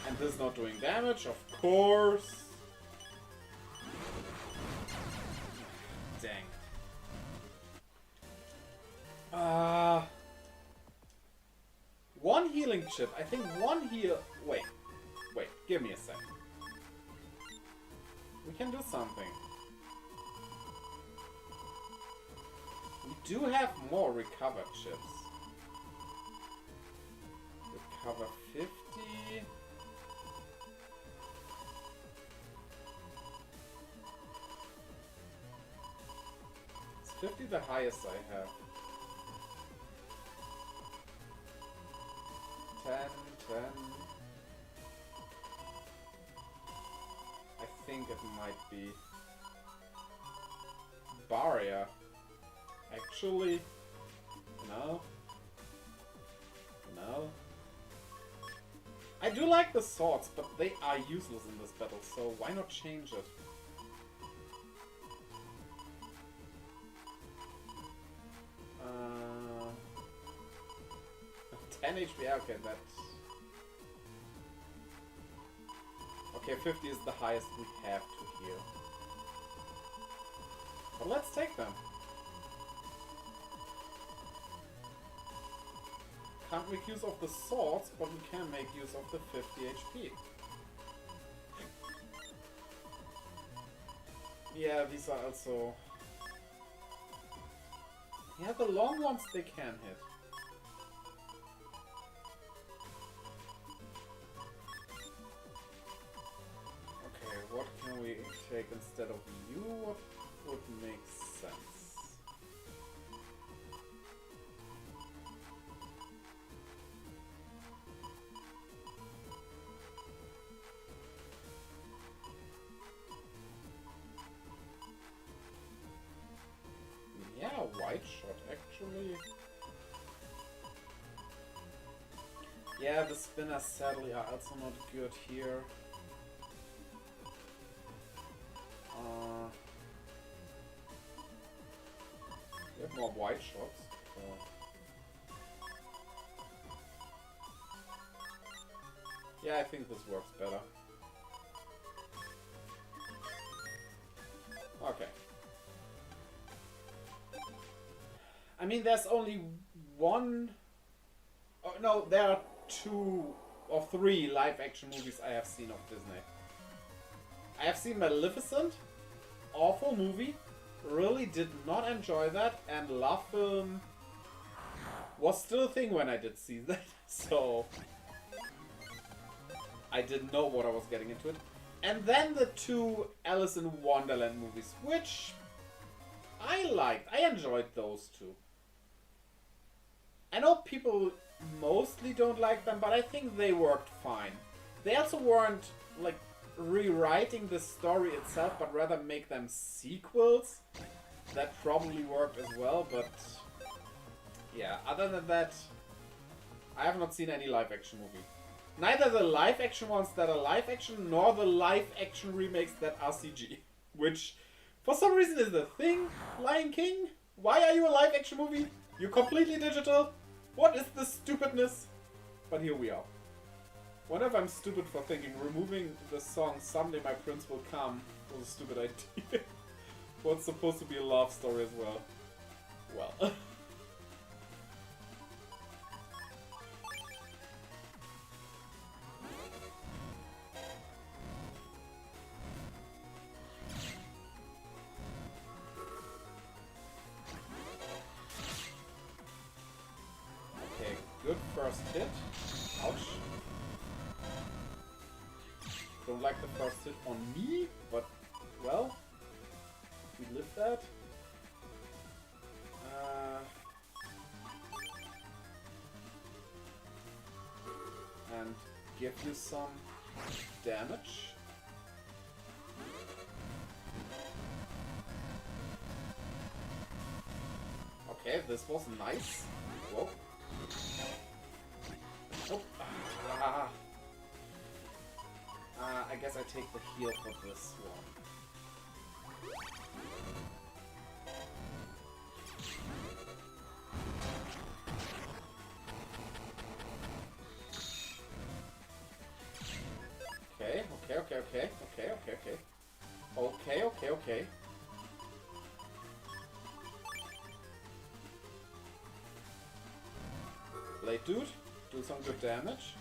And this is not doing damage, of course. Dang. One healing chip. I think one heal... Wait, give me a sec. We can do something. We do have more recover chips. Recover 50. Is 50 the highest I have? 10. I think it might be Barrier. Actually, no. I do like the swords, but they are useless in this battle, so why not change it? 10 HP, okay, that's... Okay, 50 is the highest we have to heal. But let's take them. Can't make use of the swords, but we can make use of the 50 HP. Yeah, these are also... Yeah, the long ones they can hit. Okay, what can we take instead of you? What would make sense? Yeah, white shot actually. Yeah, the spinners sadly are also not good here. We have more white shots. So. Yeah, I think this works better. Okay. I mean, there's only one... Oh, no, there are 2 or 3 live-action movies I have seen of Disney. I have seen Maleficent. Awful movie. Really did not enjoy that. And Love Film was still a thing when I did see that. So... I didn't know what I was getting into it. And then the 2 Alice in Wonderland movies, which I liked. I enjoyed those 2. I know people mostly don't like them, but I think they worked fine. They also weren't, like, rewriting the story itself, but rather make them sequels. That probably worked as well, but... yeah, other than that, I have not seen any live-action movie. Neither the live-action ones that are live-action, nor the live-action remakes that are CG. Which, for some reason, is the thing. Lion King? Why are you a live-action movie? You're completely digital? What is this stupidness? But here we are. Whenever I'm stupid for thinking removing the song Someday My Prince Will Come was a stupid idea. What's supposed to be a love story as well. Well. Good first hit. Ouch. Don't like the first hit on me, but, well, we live that. And give you some damage. Okay, this was nice. Whoa. Oh. I guess I take the heal for this one. Okay. Blade Dude, do some good damage.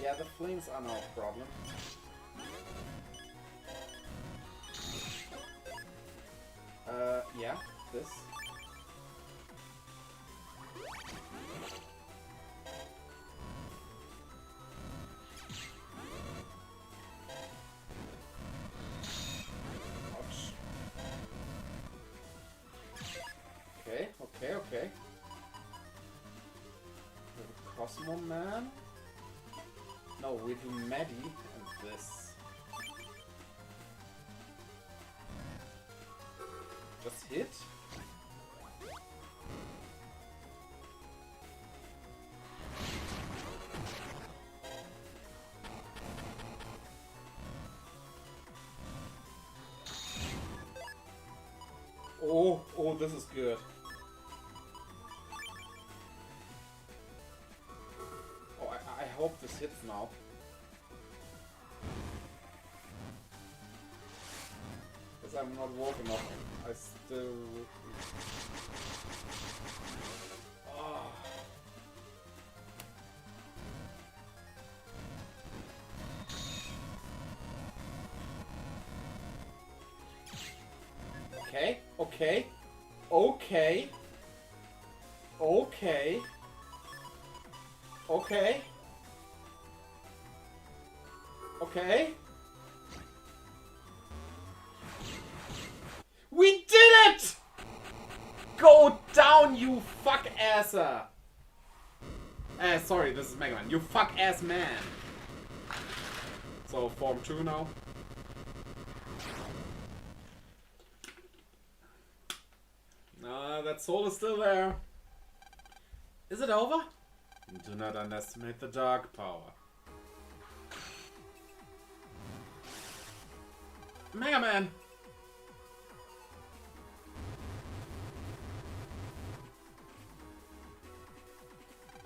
Yeah, the flames are no problem. Yeah, this. Ouch. Okay. Cosmo Man? No, we do Maddie and this. Just hit? Oh, this is good. Oh, I hope this hits now. Because I'm not woke enough. I still... Oh. Okay. We did it! Go down, you fuck asser! Sorry, this is MegaMan. You fuck ass man. So, form 2 now. That soul is still there. Is it over? Do not underestimate the dark power. MegaMan!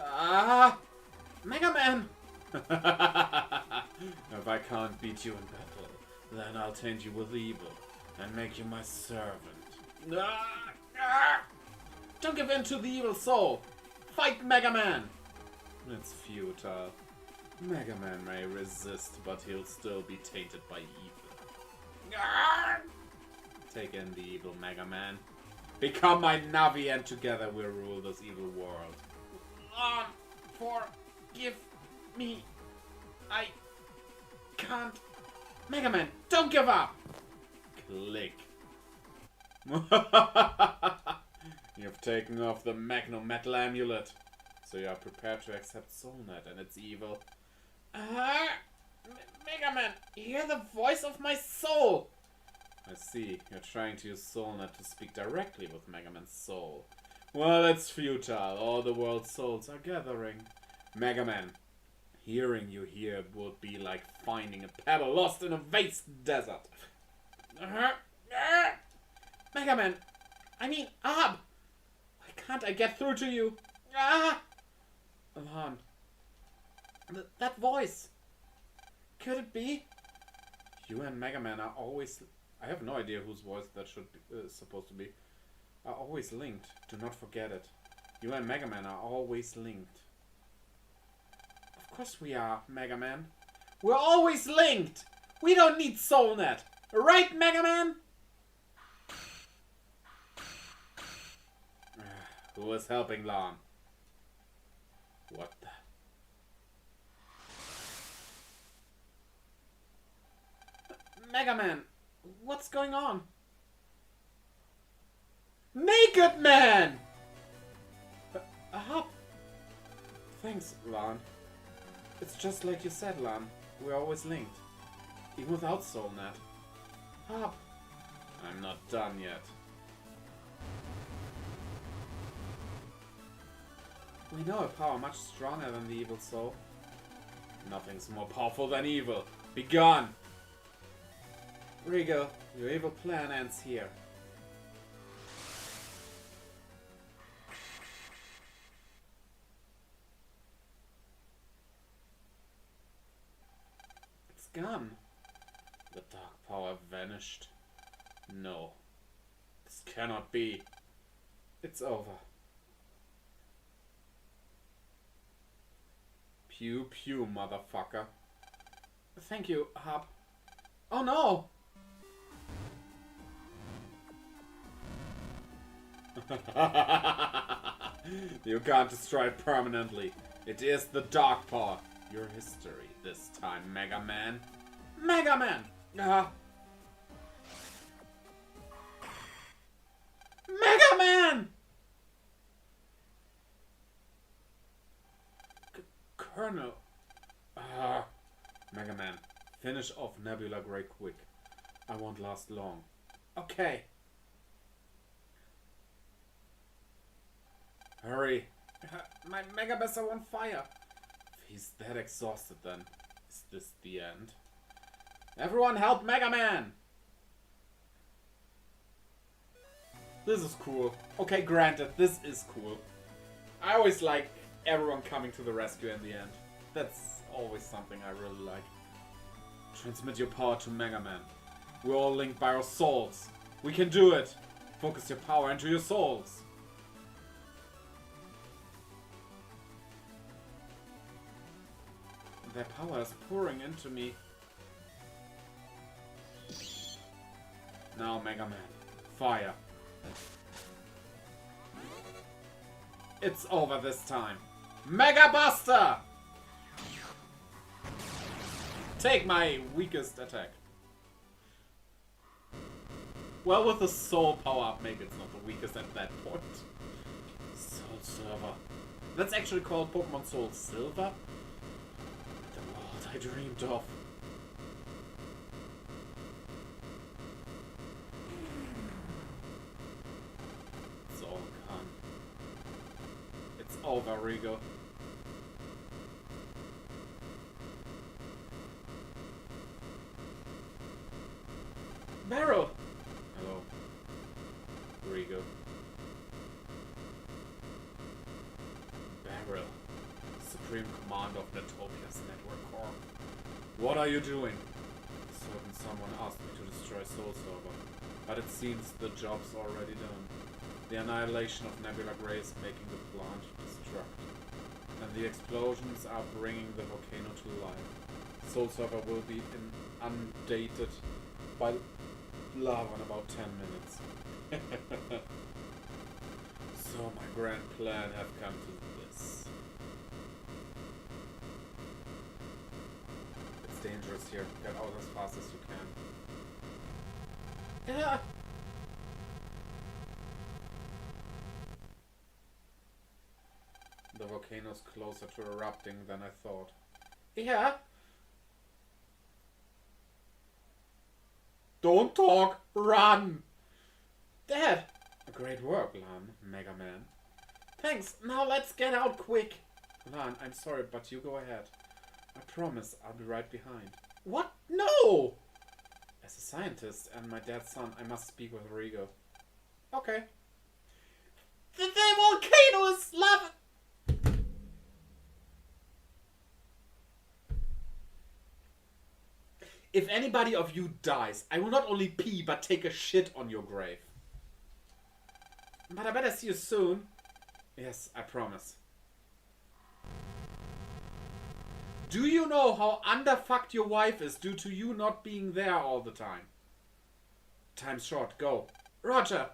Ah! MegaMan! If I can't beat you in battle, then I'll taint you with evil and make you my servant. Ah! Ah! Don't give in to the evil soul! Fight MegaMan! It's futile. MegaMan may resist, but he'll still be tainted by evil. Ah! Take in the evil MegaMan. Become my Navi and together we'll rule this evil world. Forgive me. I can't. MegaMan, don't give up! Click. You've taken off the Magno-Metal amulet, so you are prepared to accept Soulnet and its evil. MegaMan, hear the voice of my soul! I see, you're trying to use Soulnet to speak directly with MegaMan's soul. Well, it's futile. All the world's souls are gathering. MegaMan, hearing you here would be like finding a pebble lost in a vast desert. MegaMan, I mean, Why can't I get through to you? Alhan, that voice. Could it be? You and MegaMan are always... I have no idea whose voice that should be, supposed to be. Are always linked. Do not forget it. You and MegaMan are always linked. Of course we are, MegaMan. We're always linked! We don't need Soulnet! Right, MegaMan? Who is helping Lan? What the... MegaMan, what's going on? Naked Man! Thanks, Lan. It's just like you said, Lan. We're always linked. Even without Soulnet. I'm not done yet. We know a power much stronger than the evil soul. Nothing's more powerful than evil. Be gone! Regal, your evil plan ends here. It's gone. The dark power vanished. No. This cannot be. It's over. Pew pew, motherfucker. Thank you, Hub. Oh no! You can't destroy it permanently. It is the dark power. Your history this time, MegaMan. MegaMan! MegaMan! Colonel. MegaMan, finish off Nebula Grey quick. I won't last long. Okay. Hurry. My Megabus are on fire. If he's that exhausted then, is this the end? Everyone help MegaMan! This is cool. Okay, granted, this is cool. I always like everyone coming to the rescue in the end. That's always something I really like. Transmit your power to MegaMan. We're all linked by our souls. We can do it. Focus your power into your souls. Their power is pouring into me. Now, MegaMan. Fire. It's over this time. Mega Buster! Take my weakest attack. Well, with the soul power up, maybe it's not the weakest at that point. Soul Silver. That's actually called Pokemon Soul Silver. The world I dreamed of. It's all gone. It's over, Rigo. Barrel! Hello. Rigo. Barrel. Supreme Commander of Netopia's Network Core. What are you doing? Certain someone asked me to destroy Soul Server, but it seems the job's already done. The annihilation of Nebula Grey is making the plant destruct, and the explosions are bringing the volcano to life. Soul Server will be inundated by lava in about 10 minutes. So my grand plan have come to this. It's dangerous here. Get out as fast as you can. Yeah. The volcano's closer to erupting than I thought. Yeah. Don't talk, run! Dad! Great work, Lan, MegaMan. Thanks, now let's get out quick. Lan, I'm sorry, but you go ahead. I promise I'll be right behind. What? No! As a scientist and my dad's son, I must speak with Rigo. Okay. The volcano is lava! If anybody of you dies, I will not only pee, but take a shit on your grave. But I better see you soon. Yes, I promise. Do you know how underfucked your wife is due to you not being there all the time? Time's short, go. Roger!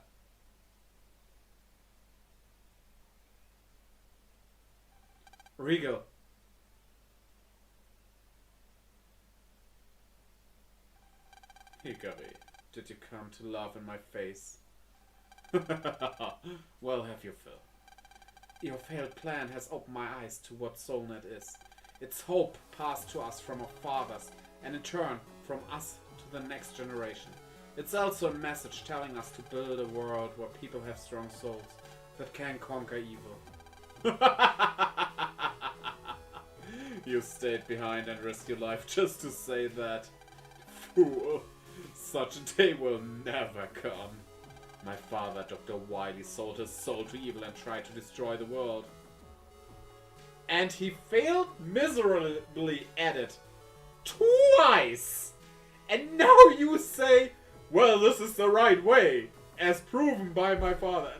Rigo. Hickory, did you come to laugh in my face? Well, have your fill. Your failed plan has opened my eyes to what SoulNet is. It's hope passed to us from our fathers, and in turn, from us to the next generation. It's also a message telling us to build a world where people have strong souls that can conquer evil. You stayed behind and risked your life just to say that. Fool. Such a day will never come. My father, Dr. Wily, sold his soul to evil and tried to destroy the world. And he failed miserably at it. Twice! And now you say, well, this is the right way, as proven by my father.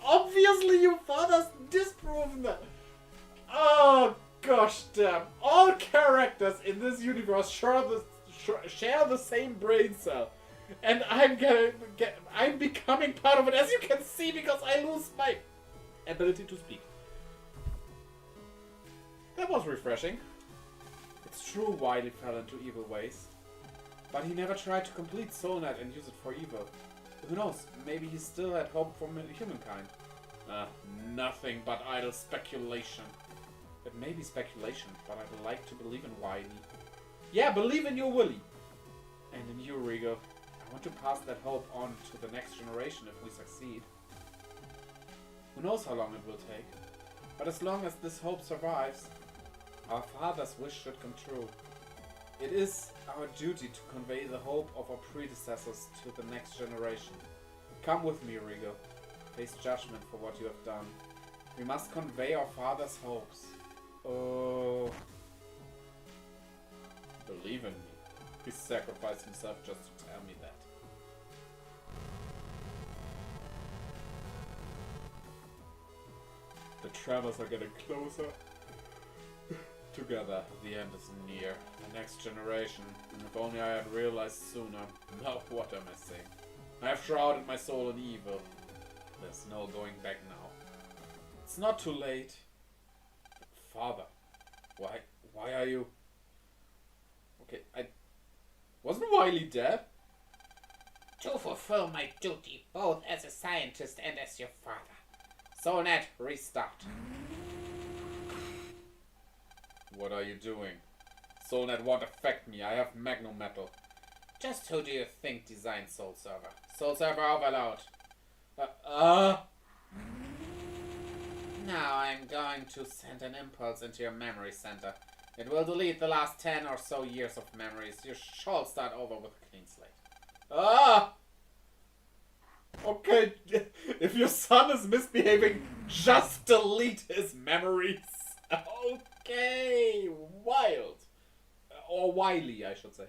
Obviously your father's disproven that. Oh, gosh damn. All characters in this universe share the same brain cell. And I'm becoming part of it, as you can see, because I lose my ability to speak. That was refreshing. It's true Wily fell into evil ways. But he never tried to complete SoulNet and use it for evil. Who knows, maybe he still had hope for humankind. Nothing but idle speculation. It may be speculation, but I'd like to believe in Wily. Yeah, believe in your Willy. And in you, Rigo. I want to pass that hope on to the next generation if we succeed. Who knows how long it will take. But as long as this hope survives, our father's wish should come true. It is our duty to convey the hope of our predecessors to the next generation. Come with me, Rigo. Face judgment for what you have done. We must convey our father's hopes. Oh. Believe in me. He sacrificed himself just to tell me that. The travelers are getting closer. Together, the end is near. The next generation. And if only I had realized sooner. Now what am I saying? I have shrouded my soul in evil. There's no going back now. It's not too late. Father, why are you... Okay, wasn't Wily dead? To fulfill my duty, both as a scientist and as your father. SoulNet, restart. What are you doing? SoulNet won't affect me. I have Magnum Metal. Just who do you think designed Soul Server? Soul Server overload. Now I'm going to send an impulse into your memory center. It will delete the last 10 or so years of memories. You shall start over with a clean slate. Ah! Okay, if your son is misbehaving, just delete his memories. Okay, wild. Or wily, I should say.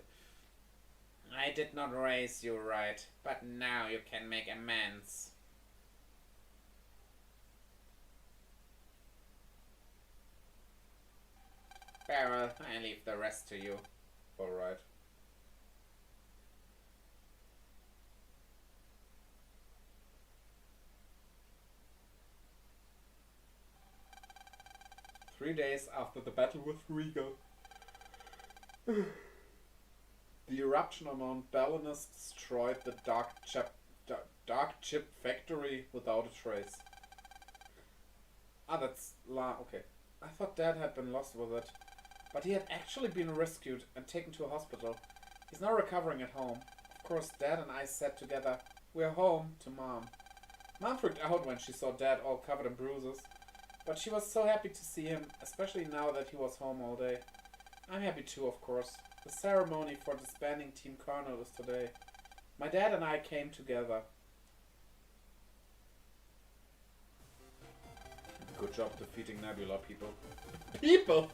I did not raise you right, but now you can make amends. Beryl, I leave the rest to you. Alright. Three days after the battle with Regal. The eruption on Mount Balinus destroyed the dark chip factory without a trace. Ah, that's okay. I thought Dad had been lost with it. But he had actually been rescued and taken to a hospital. He's now recovering at home. Of course, Dad and I said together, "We're home," to Mom. Mom freaked out when she saw Dad all covered in bruises. But she was so happy to see him, especially now that he was home all day. I'm happy too, of course. The ceremony for disbanding Team Colonel is today. My dad and I came together. Good job defeating Nebula, people. People?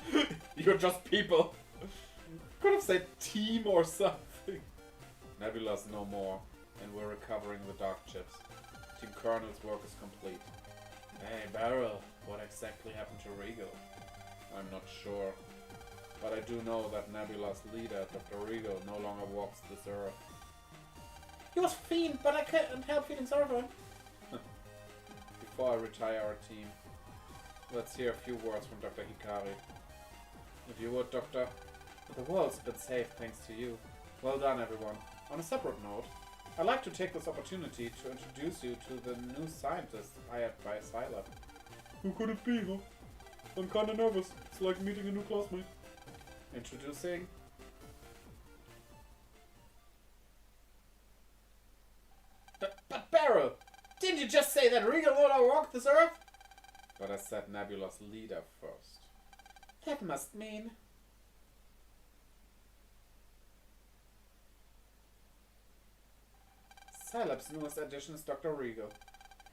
You're just people. Could have said team or something. Nebula's no more, and we're recovering the dark chips. Team Colonel's work is complete. Hey, Beryl, what exactly happened to Regal? I'm not sure. But I do know that Nebula's leader, Dr. Regal, no longer walks this earth. He was a fiend, but I can't help feeling sorry for him. Before I retire our team, let's hear a few words from Dr. Hikari. If you would, Doctor. The world's been saved thanks to you. Well done, everyone. On a separate note, I'd like to take this opportunity to introduce you to the new scientist hired by Scilab. Who could it be, huh? I'm kinda nervous. It's like meeting a new classmate. Introducing... But Beryl! Didn't you just say that Regal would walk this earth? But I said Nebula's leader first. That must mean... Scilab's newest addition is Dr. Regal.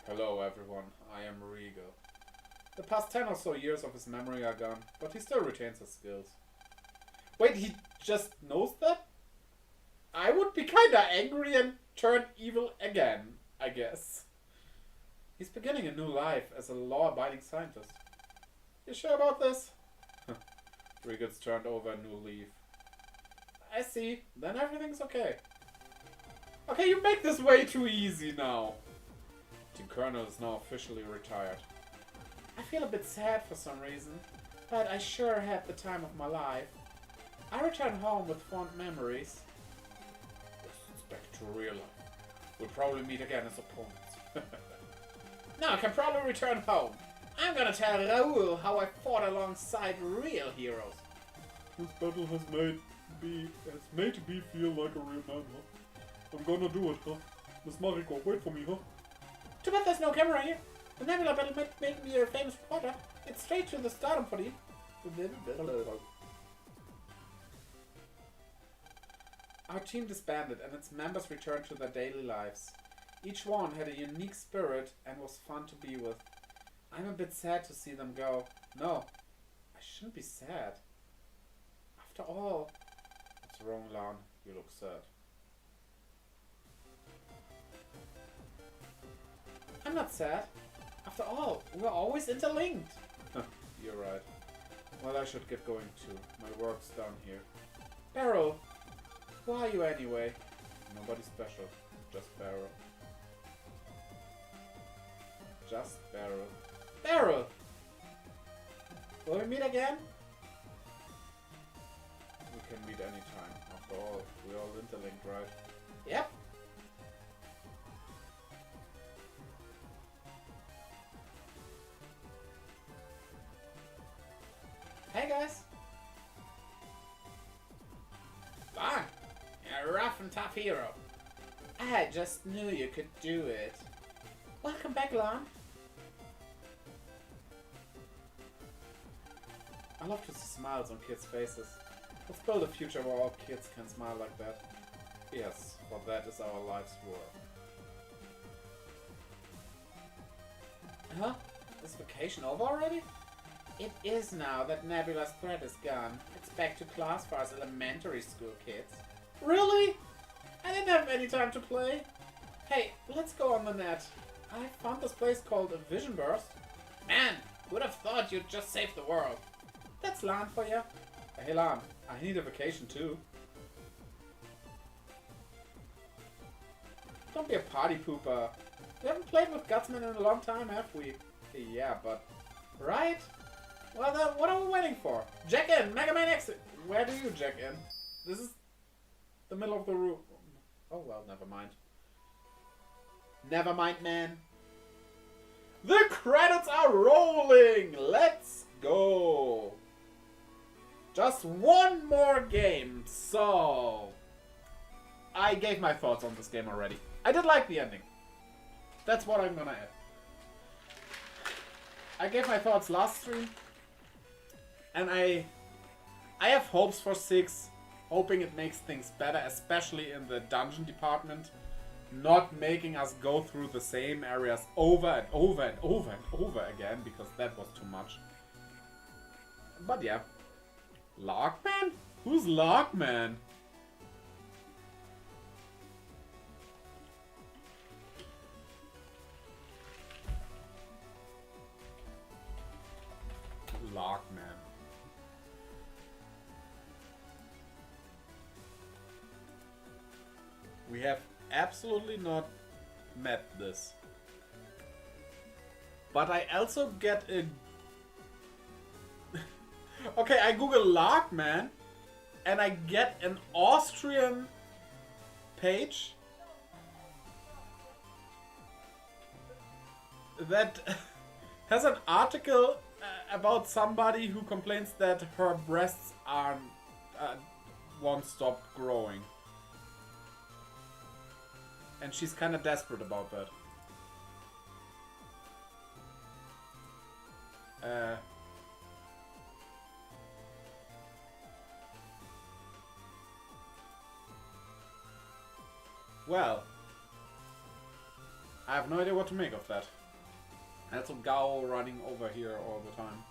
Hello everyone, I am Regal. The past 10 or so years of his memory are gone, but he still retains his skills. Wait, he just knows that? I would be kinda angry and turn evil again, I guess. He's beginning a new life as a law-abiding scientist. You sure about this? Regal's turned over a new leaf. I see, then everything's okay. Okay, you make this way too easy now. Team Colonel is now officially retired. I feel a bit sad for some reason, but I sure had the time of my life. I return home with fond memories. It's back to real life. We'll probably meet again as opponents. Now I can probably return home. I'm gonna tell Raoul how I fought alongside real heroes. This battle has made me feel like a real man, huh? I'm gonna do it, huh? Miss Mariko, wait for me, huh? Too bad there's no camera here. The Nebula battle might make me a famous reporter. It's straight to the stardom for you. Our team disbanded and its members returned to their daily lives. Each one had a unique spirit and was fun to be with. I'm a bit sad to see them go. No, I shouldn't be sad. After all... What's wrong, Lan? You look sad. I'm not sad. After all, we're always interlinked. You're right. Well, I should get going too. My work's done here. Beryl, who are you anyway? Nobody special. Just Beryl. Just Beryl. Beryl! Will we meet again? We can meet anytime. After all, we're all interlinked, right? Yep. Hey guys! Lan, you're a rough and tough hero. I just knew you could do it. Welcome back, Lan. I love to see smiles on kids' faces. Let's build a future where all kids can smile like that. Yes, for that is our life's work. Huh? Is vacation over already? It is now that Nebula's threat is gone. It's back to class for us elementary school kids. Really? I didn't have any time to play. Hey, let's go on the net. I found this place called a Vision Burst. Man, would have thought you'd just save the world. That's Lan for you. Hey Lan, I need a vacation too. Don't be a party pooper. We haven't played with Gutsman in a long time, have we? Yeah, but... Right? Well then, what are we waiting for? Jack in! MegaMan exit! Where do you jack in? This is the middle of the room. Oh well, never mind. Never mind, man. The credits are rolling! Let's go! Just one more game, so... I gave my thoughts on this game already. I did like the ending. That's what I'm gonna add. I gave my thoughts last stream. And I have hopes for 6. Hoping it makes things better, especially in the dungeon department. Not making us go through the same areas over and over and over and over again, because that was too much. But yeah. Lockman? Who's Lockman? Lockman. We have absolutely not met this. But I also get a... Okay, I Google Lockman and I get an Austrian page that has an article about somebody who complains that her breasts aren't won't stop growing. And she's kind of desperate about that. Well, I have no idea what to make of that. That's a Gao running over here all the time.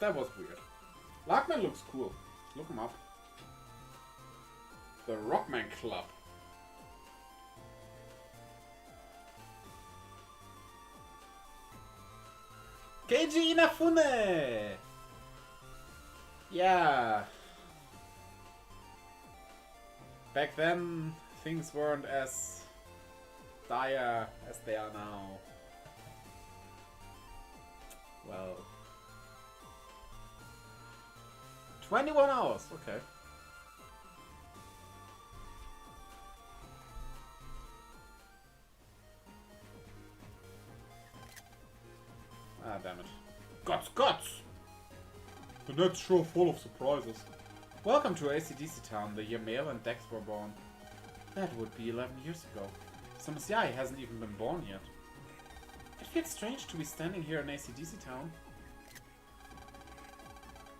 That was weird. Lockman looks cool. Look him up. The Rockman Club. Keiji Inafune! Yeah. Back then, things weren't as dire as they are now. Well... 21 hours, okay. Ah, damn it. Guts! The net's sure full of surprises. Welcome to AC/DC Town, the year Mail and Dex were born. That would be 11 years ago. So Messiah hasn't even been born yet. It feels strange to be standing here in AC/DC Town.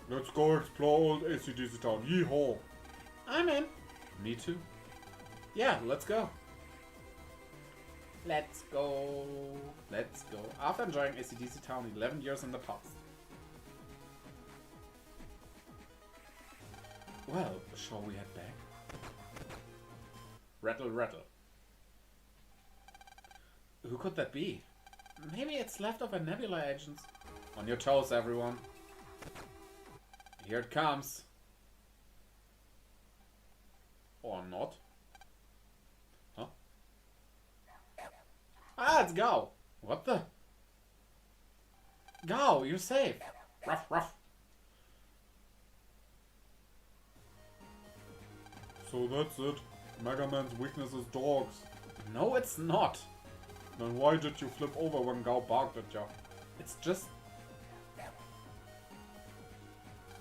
Let's go explore old AC/DC Town. Yeehaw! I'm in. Me too. Yeah, let's go. Let's go. Let's go. After enjoying AC/DC Town 11 years in the past. Well, shall we head back? Rattle, rattle. Who could that be? Maybe it's leftover Nebula agents. On your toes, everyone. Here it comes. Or not. Huh? Ah, it's Gao. What the? Gao, you're safe. Ruff, ruff. So that's it. MegaMan's weakness is dogs. No, it's not. Then why did you flip over when Gao barked at you? It's just...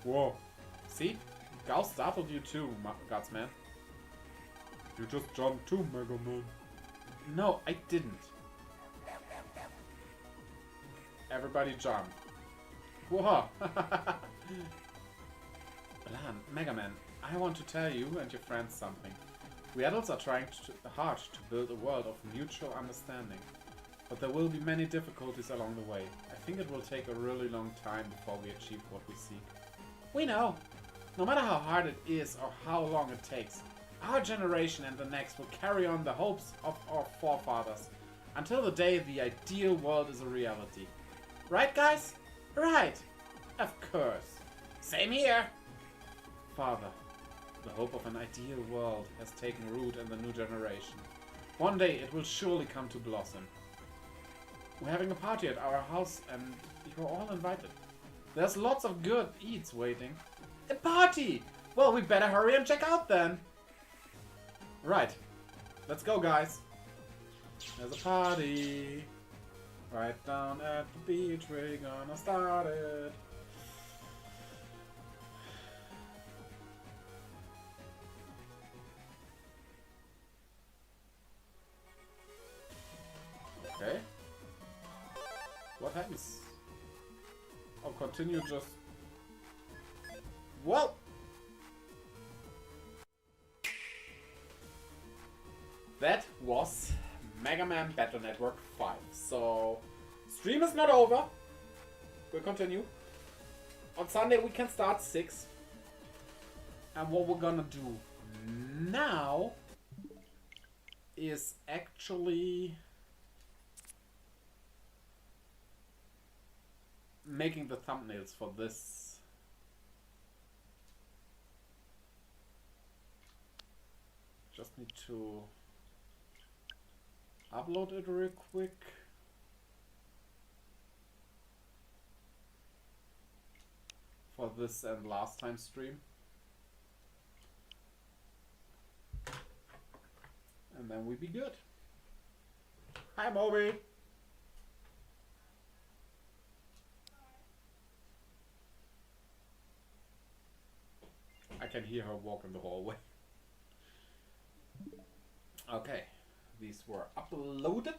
Whoa. See? Gao startled you too, Gutsman. You just jumped too, MegaMan. No, I didn't. Everybody jump. Whoa! MegaMan, I want to tell you and your friends something. We adults are trying hard to build a world of mutual understanding. But there will be many difficulties along the way. I think it will take a really long time before we achieve what we seek. We know. No matter how hard it is or how long it takes, our generation and the next will carry on the hopes of our forefathers until the day the ideal world is a reality. Right, guys? Right. Of course. Same here. Father, the hope of an ideal world has taken root in the new generation. One day it will surely come to blossom. We're having a party at our house and you're all invited. There's lots of good eats waiting. A party! Well, we better hurry and check out then. Right. Let's go, guys. There's a party. Right down at the beach, we're gonna start it. Okay. What happens? I'll continue just... Well! That was Mega Man Battle Network 5. So, stream is not over. We'll continue. On Sunday we can start 6. And what we're gonna do now is actually making the thumbnails for this. Just need to upload it real quick. For this and last time stream. And then we be good. Hi Moby! I can hear her walk in the hallway. Okay, these were uploaded.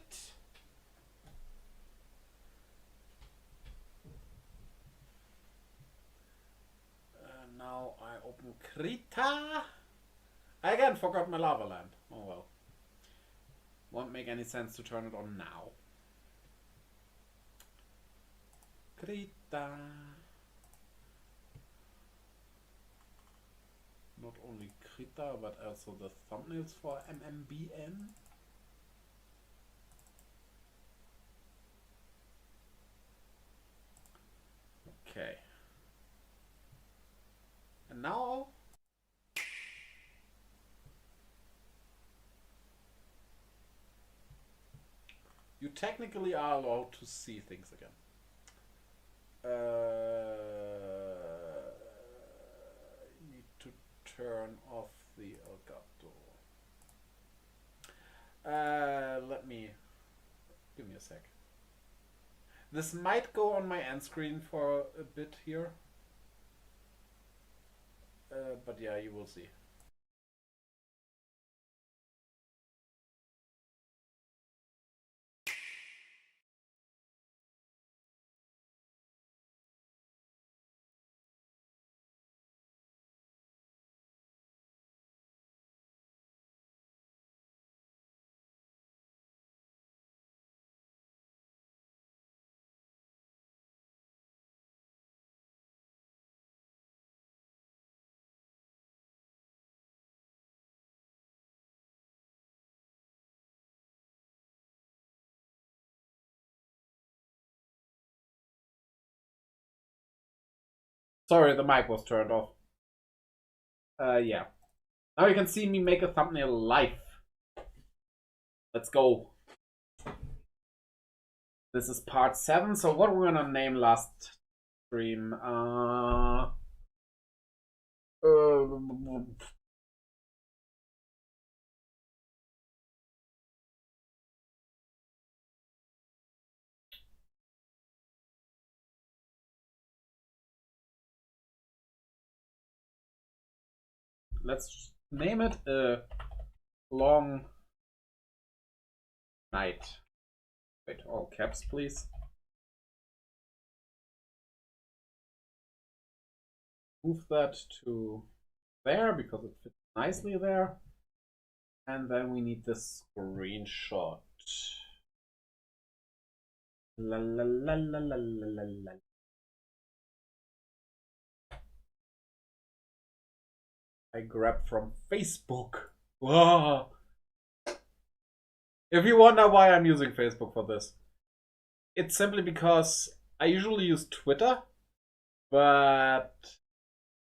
Now I open Krita. I again forgot my lava lamp. Oh well. Won't make any sense to turn it on now. Krita. Not only Krita, but also the thumbnails for MMBN. Okay. And now you technically are allowed to see things again. Need to turn off the Elgato. Give me a sec. This might go on my end screen for a bit here. But yeah, you will see. Sorry, the mic was turned off. Yeah. Now you can see me make a thumbnail live. Let's go. This is part 7. So what we're gonna name last stream? let's name it a long night. Wait, all caps, please. Move that to there because it fits nicely there. And then we need this screenshot. La la la la la la la la. I grabbed from Facebook. Whoa. If you wonder why I'm using Facebook for this, it's simply because I usually use Twitter, but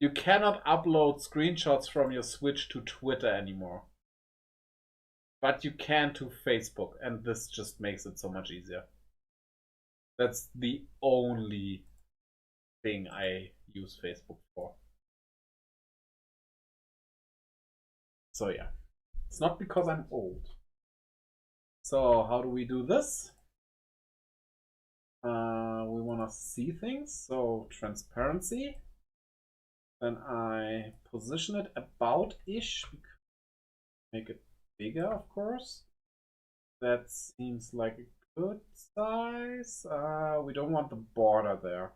you cannot upload screenshots from your Switch to Twitter anymore. But you can to Facebook, and this just makes it so much easier. That's the only thing I use Facebook for. So yeah, it's not because I'm old. So how do we do this? We want to see things, so transparency. Then I position it about-ish. Make it bigger, of course. That seems like a good size. We don't want the border there.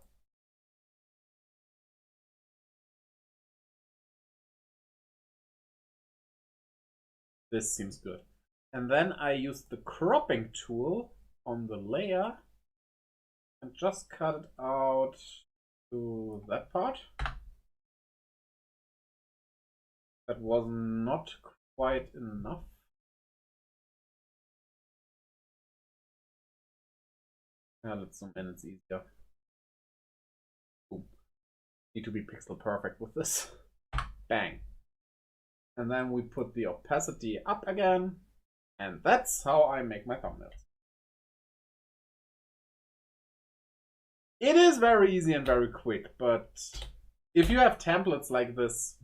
This seems good. And then I use the cropping tool on the layer and just cut it out to that part. That was not quite enough. Let's zoom in, it's easier. Boom. Need to be pixel perfect with this. Bang. And then we put the opacity up again. And that's how I make my thumbnails. It is very easy and very quick, but if you have templates like this,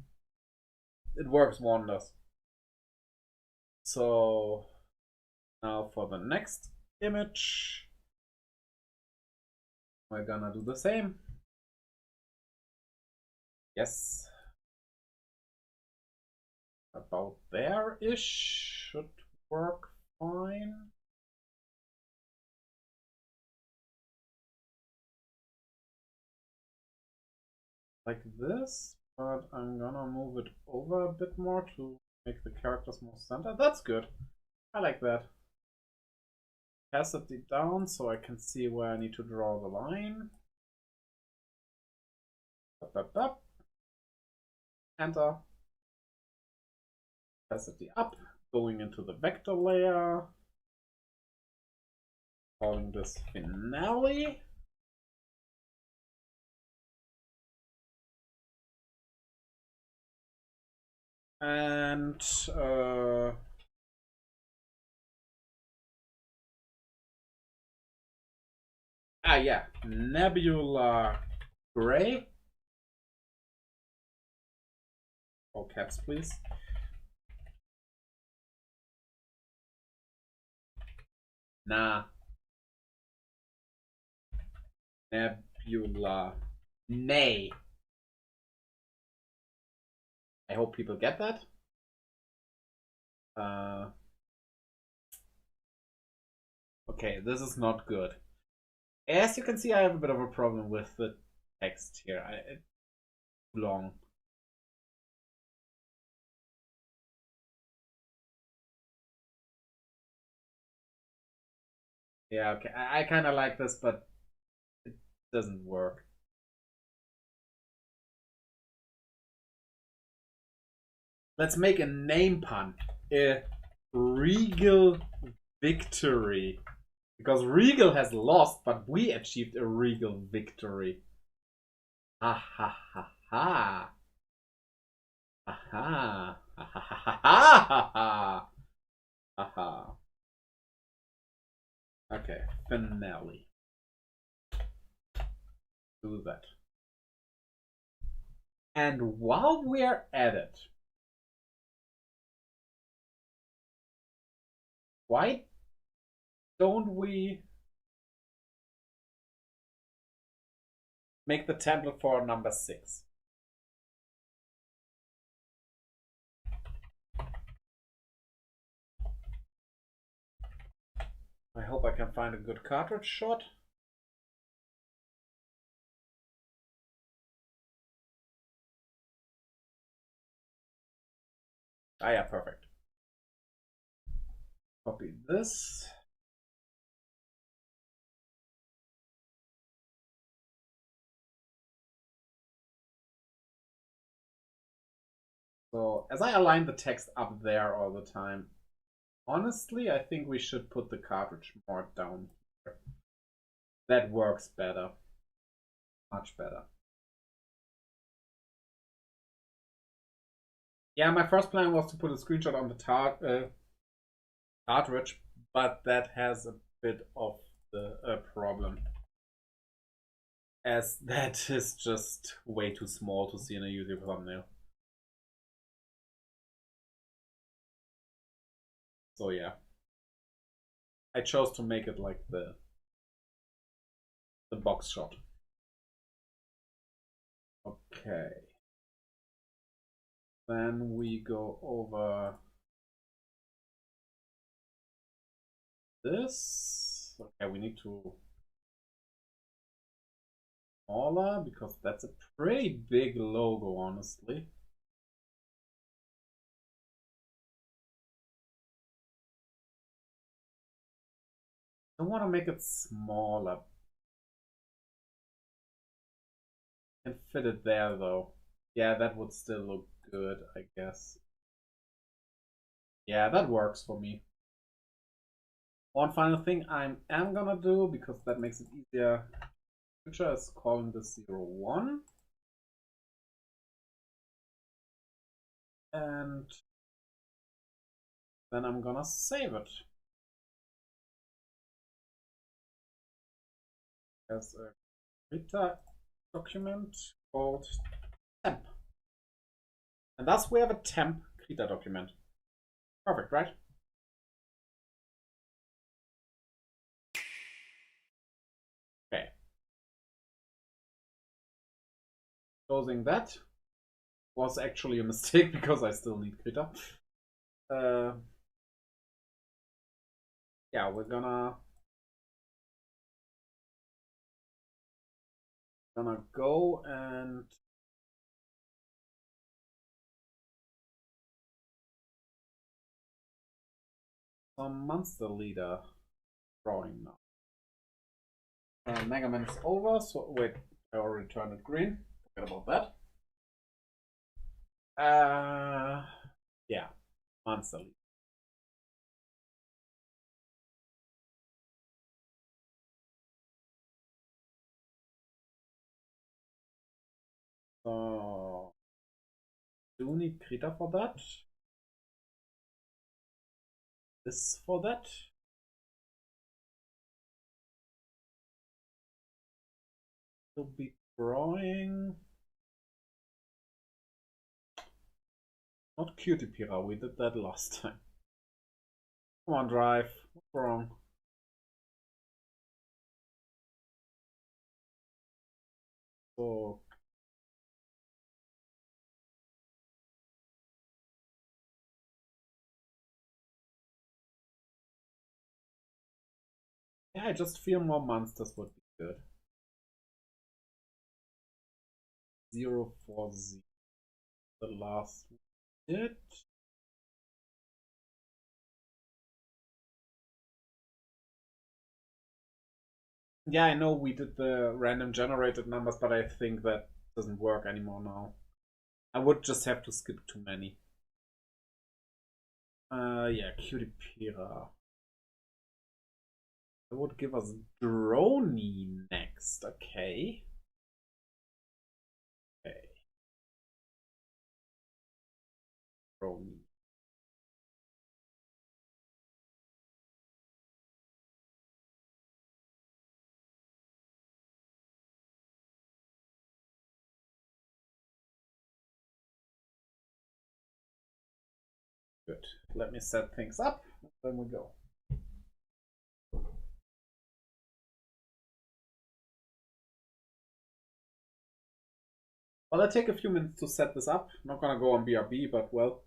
it works wonders. So now for the next image, we're gonna do the same. Yes. About there-ish should work fine. Like this, but I'm gonna move it over a bit more to make the characters more centered. That's good. I like that. Opacity down so I can see where I need to draw the line. Up, up, up. Enter. Opacity up, going into the vector layer. Calling this finale. And yeah, nebula gray. All caps, please. Nah. Nebula. Nay. I hope people get that. Okay, this is not good. As you can see, I have a bit of a problem with the text here. It's too long. Yeah, okay. I kind of like this, but it doesn't work. Let's make a name pun. A regal victory. Because Regal has lost, but we achieved a regal victory. Ha ha ha ha. Ha ha. Ha ha ha ha ha. Ha ha. Okay, finale. Do that. And while we're at it, why don't we make the template for number 6? I hope I can find a good cartridge shot. Ah, yeah, perfect. Copy this. So, as I align the text up there all the time, honestly, I think we should put the cartridge more down here. That works better. Much better. Yeah, my first plan was to put a screenshot on the cartridge, but that has a bit of the problem. As that is just way too small to see in a YouTube thumbnail. So yeah. I chose to make it like the box shot. Okay. Then we go over this. Okay, we need to smaller because that's a pretty big logo, honestly. I want to make it smaller. Can fit it there though. Yeah, that would still look good, I guess. Yeah, that works for me. One final thing I am gonna do, because that makes it easier, picture is calling this 01. And then I'm gonna save it as a Krita document called temp. And thus we have a temp Krita document. Perfect, right? Okay. Closing that was actually a mistake because I still need Krita. Yeah, we're gonna go and some monster leader drawing now. MegaMan is over, so wait, I already turned it green. Forget about that. Yeah, monster leader. So, do we need Krita for that? This for that? To be drawing. Not Cutie Pira, we did that last time. Come on, Drive. What's wrong? So. Yeah, I just feel more monsters would be good. 040. The last bit. Yeah, I know we did the random generated numbers, but I think that doesn't work anymore now. I would just have to skip too many. Yeah, Cutie Pira. That would give us Droney next, okay. Okay. Droney. Good. Let me set things up, then we go. Well, it'll take a few minutes to set this up. I'm not gonna go on BRB, but well,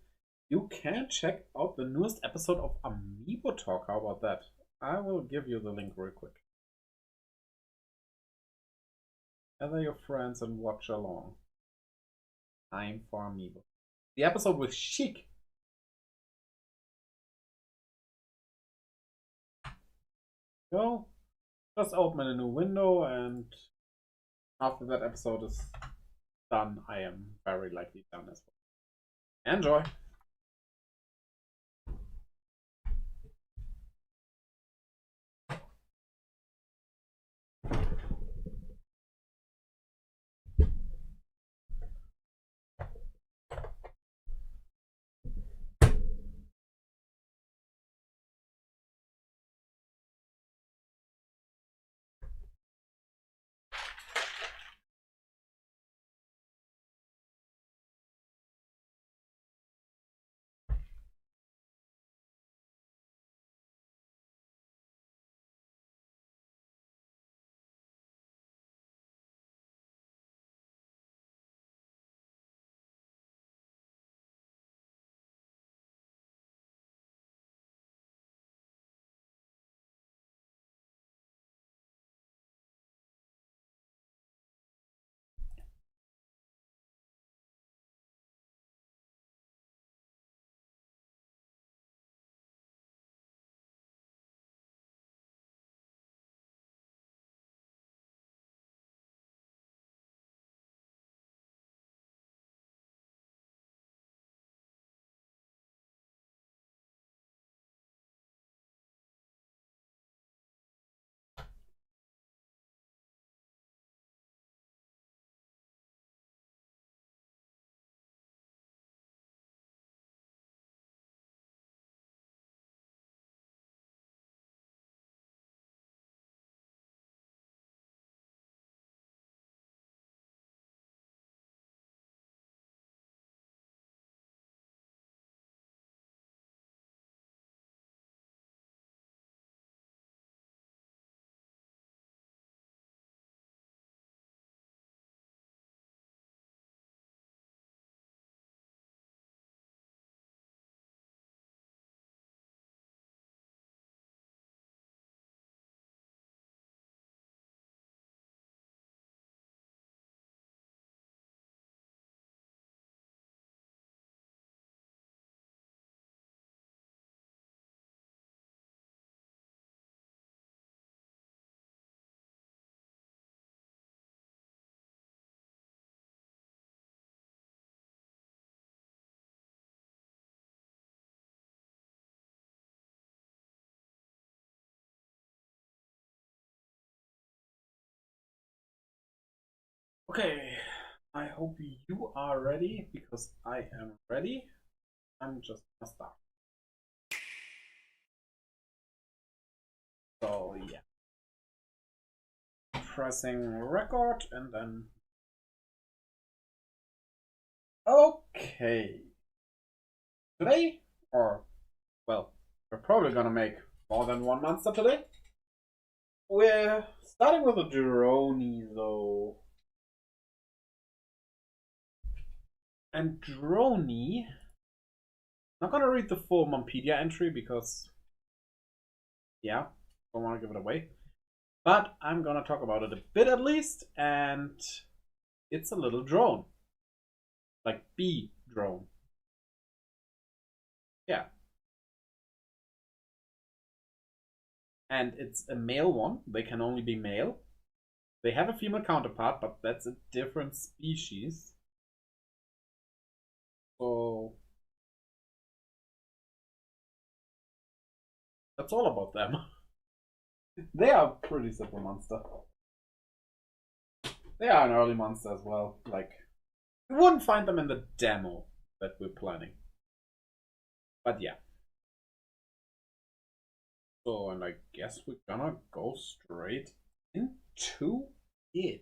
you can check out the newest episode of Amiibo Talk. How about that? I will give you the link real quick. Gather your friends and watch along. Time for Amiibo. The episode with Chic. So, just open a new window, and after that episode is done, I am very likely done as well. Enjoy! Okay, I hope you are ready, because I am ready. I'm just gonna start. So yeah, pressing record and then okay. Today, or well, we're probably gonna make more than one monster today. We're starting with a Droney though. And Droney, I'm not gonna read the full Mumpedia entry because, yeah, don't want to give it away. But I'm gonna talk about it a bit at least, and it's a little drone. Like bee drone. Yeah. And it's a male one. They can only be male. They have a female counterpart, but that's a different species. So that's all about them. They are a pretty simple monster. They are an early monster as well. Like, you wouldn't find them in the demo that we're planning. But yeah. So, and I guess we're gonna go straight into it.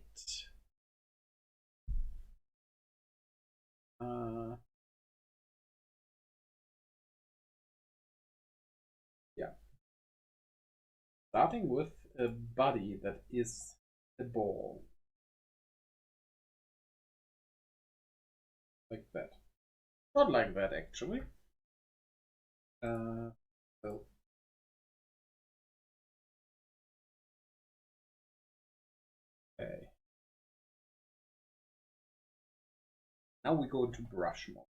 Yeah. Starting with a body that is a ball. Like that. Not like that, actually. So Now we go to brush mode.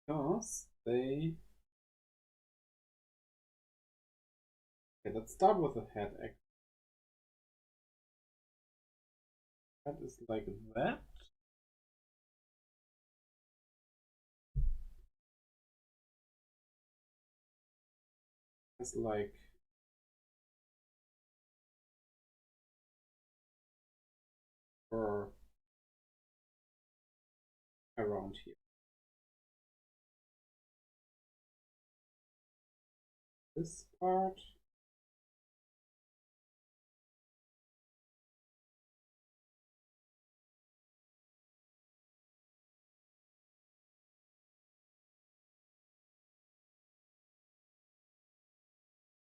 Because they... Okay, let's start with the head. That is like that. It's like for around here. This part.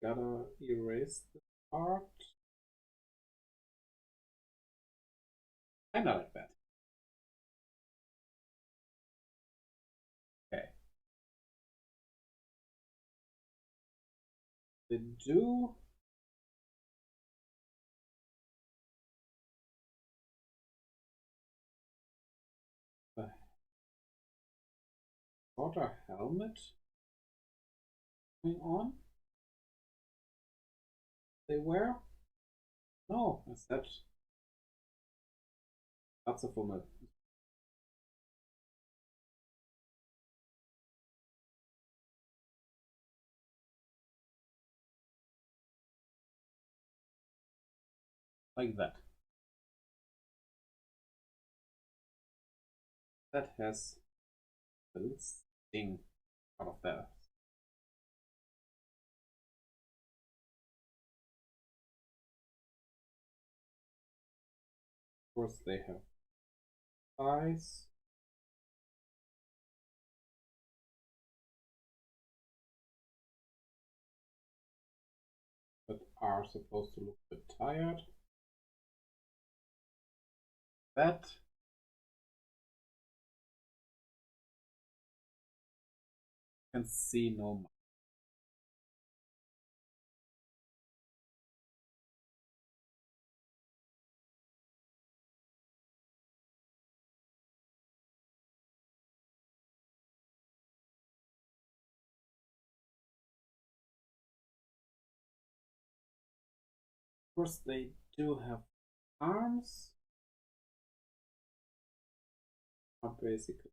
Gotta erase this part. Kinda like that. Okay. They do a shorter helmet going on. They wear? No, is that that's a full. Like that. That has a little sting out of there. Of course, they have eyes. But are supposed to look a bit tired. That can see no more. Of course, they do have arms. Are basically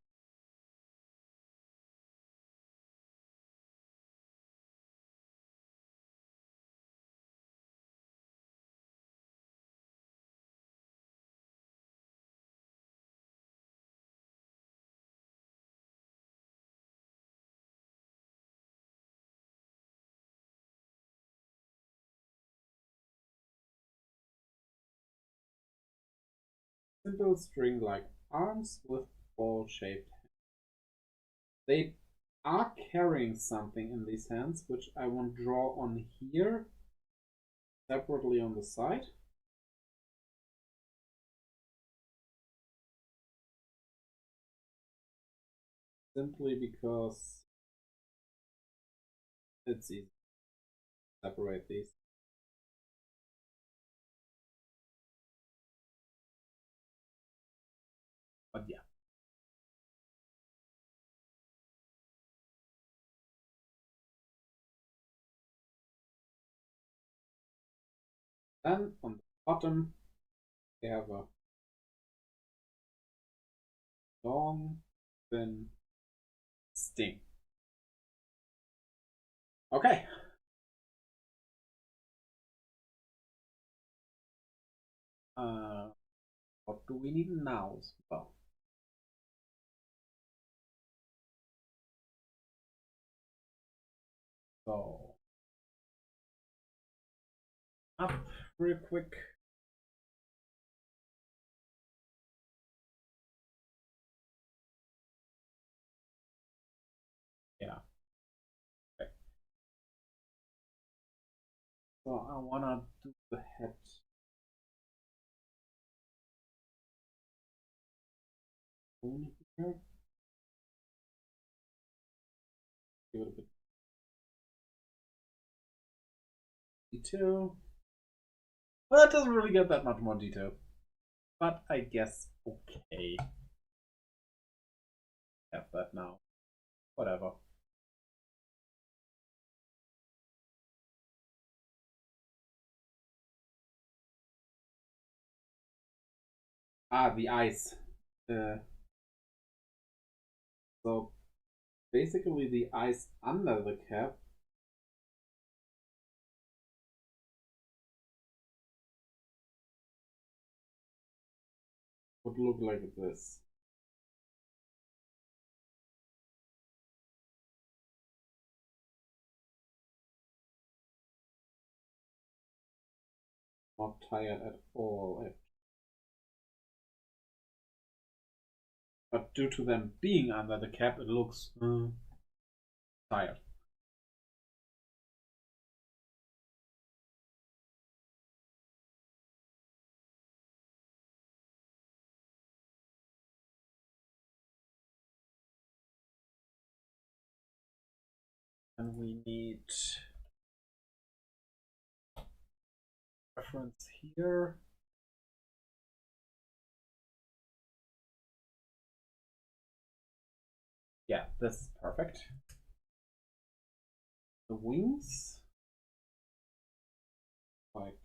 simple string-like arms with ball-shaped hands. They are carrying something in these hands, which I won't draw on here, separately on the side. Simply because it's easy to separate these. But yeah. Then on the bottom, they have a long, thin sting. Okay. What do we need now as well? So, up real quick. Yeah. Okay. So I wanna do the head. Here. Give it a bit detail. Well, it doesn't really get that much more detail, but I guess Okay. Have that now. Whatever. Ah, the ice. So basically the ice under the cap would look like this. Not tired at all. But due to them being under the cap, it looks tired. And we need reference here. Yeah, this is perfect. The wings, like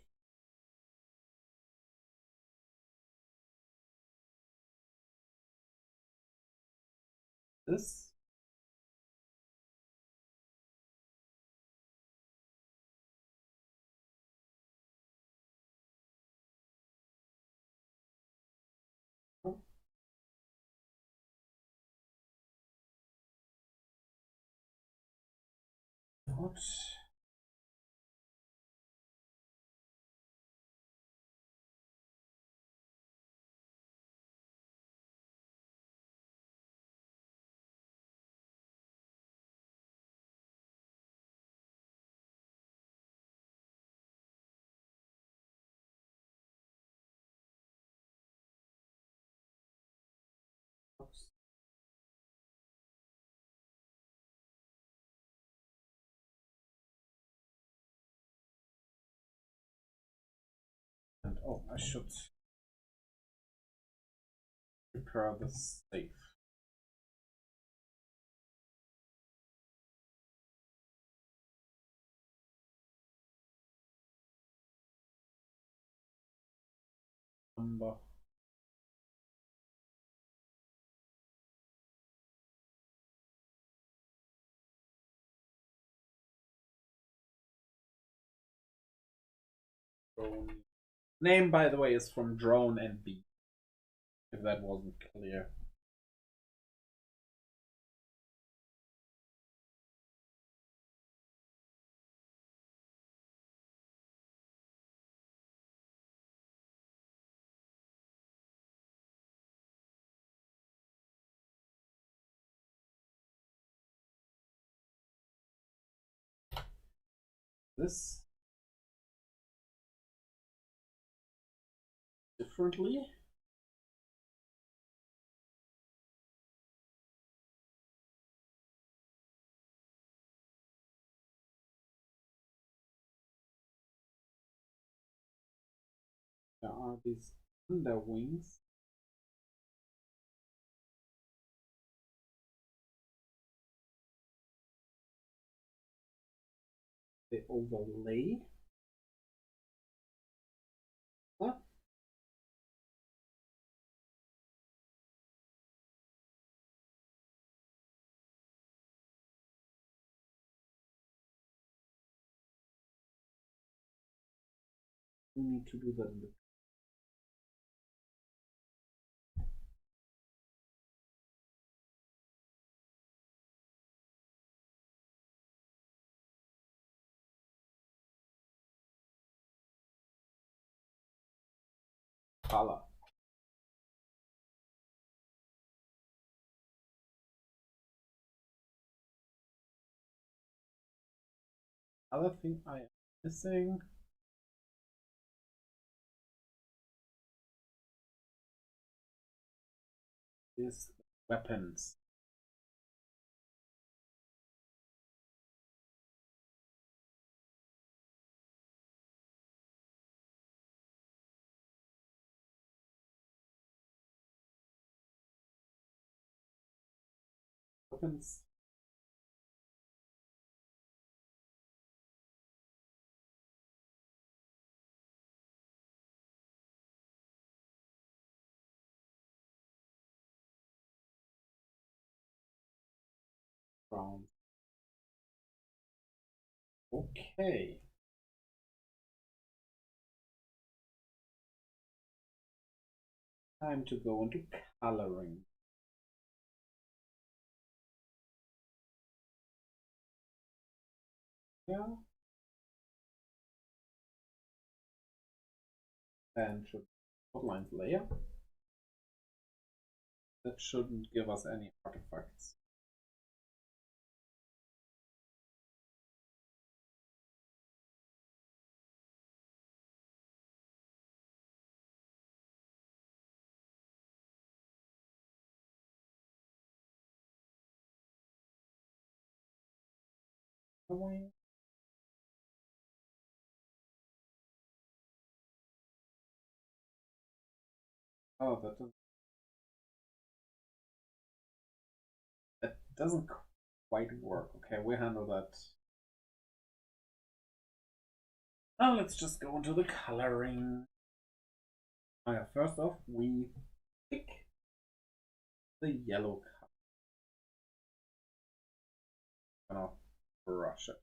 this. What? And oh, I should prepare the safe. Number. Drone. Name, by the way, is from Drone and B. If that wasn't clear. This differently. There are these under wings. They overlay. Huh? We need to do that in the color. Other thing I am missing is weapons. opens. Brown. Okay. Time to go into coloring. Yeah. And should outlines layer. That shouldn't give us any artifacts. Oh, that doesn't quite work. Okay, we handle that. Now let's just go into the coloring. Okay, first off, we pick the yellow color. I'm gonna brush it.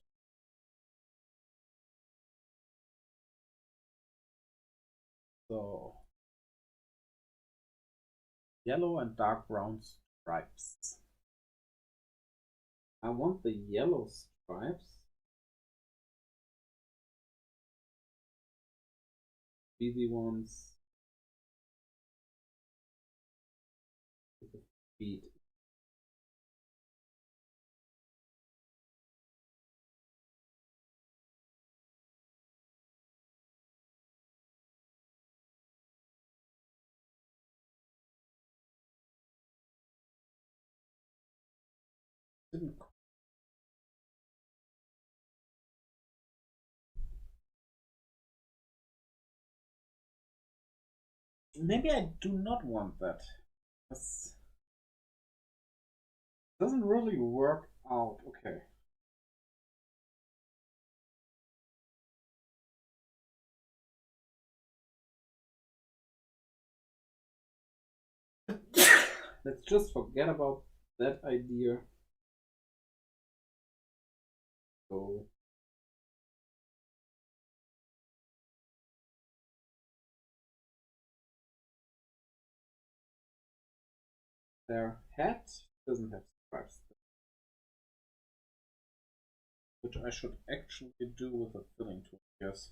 So yellow and dark brown stripes. I want the yellow stripes be the ones with the feet. Didn't maybe I do not want that. This doesn't really work out. Okay. Let's just forget about that idea. So their hat doesn't have stripes, which I should actually do with a filling tool, yes.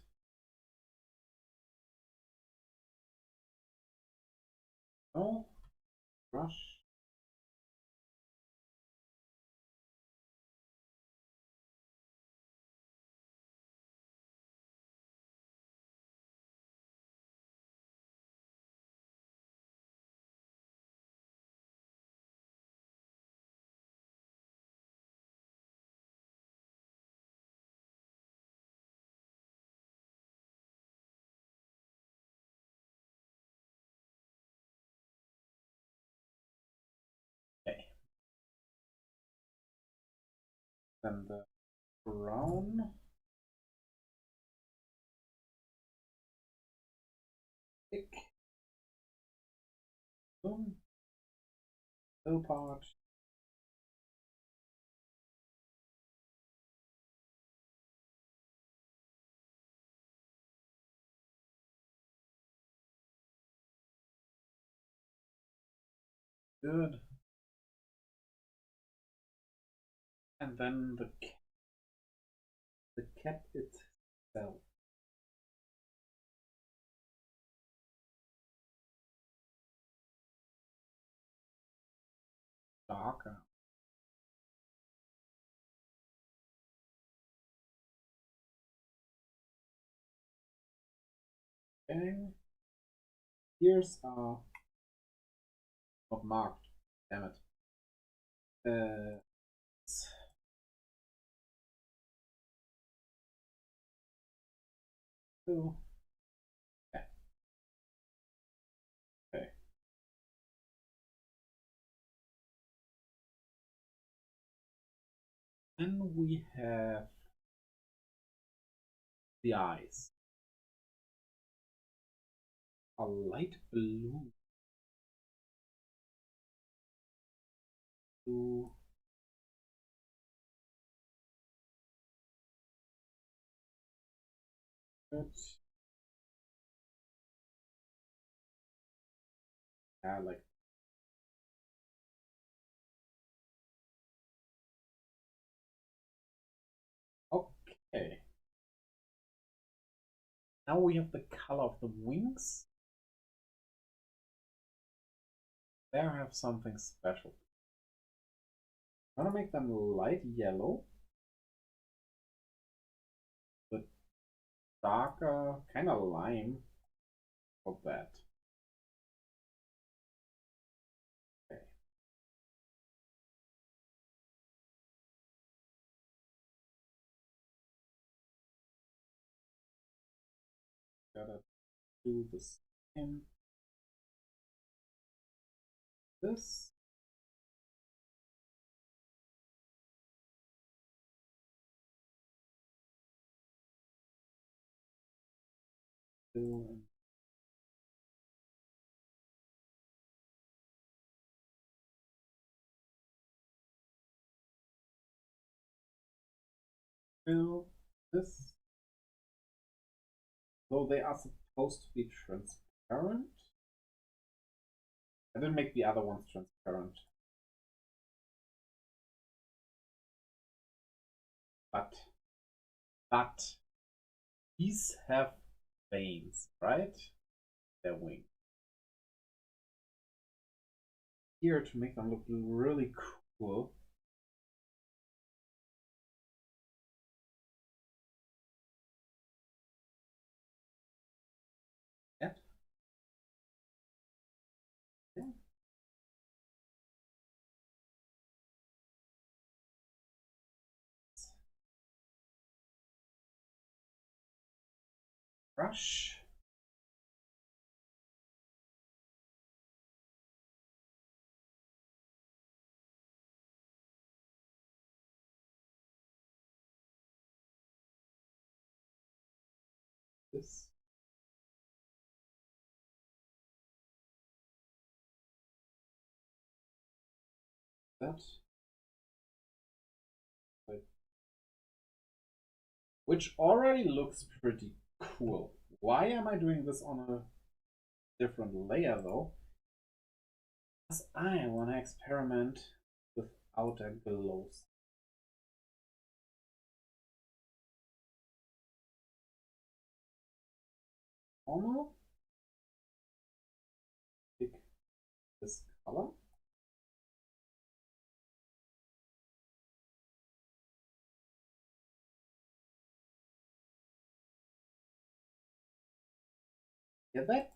Oh, brush. Okay. Then the brown. Thick. Boom. Fill part. Good. And then the cap itself. Darker. Okay. Ears are not marked. Damn it. So, yeah. Okay. Then we have the eyes. A light blue. Blue. Good. Yeah, like okay. Now we have the color of the wings. There I have something special. I'm gonna make them light yellow. But darker, kind of lime for that. Okay. Gotta do the same. This. Fill this. So they are supposed to be transparent. I didn't make the other ones transparent. But these have veins, right? Their wings. Here to make them look really cool. Yep. Yeah. Brush. This. That. Which already looks pretty cool. Why am I doing this on a different layer though? Because I want to experiment with outer glows. Normal. Pick this color. Yeah, that's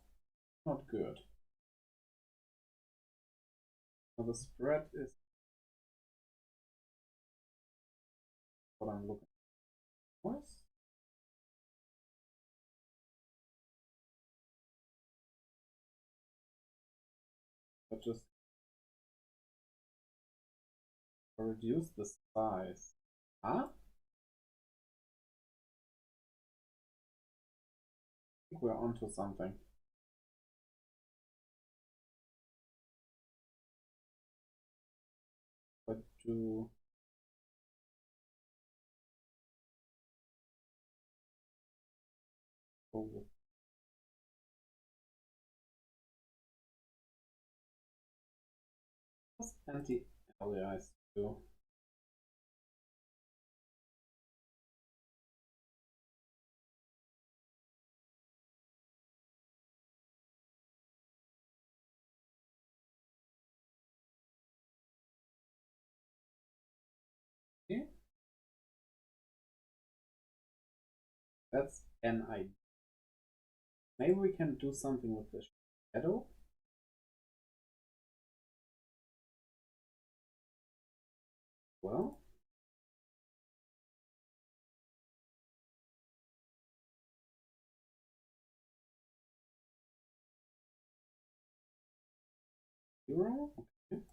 not good. Now the spread is what I'm looking for. But just reduce the size. Huh? I think we're onto something. But to go with anti-alias too. Okay. That's an idea. Maybe we can do something with the shadow. Well, zero. Okay.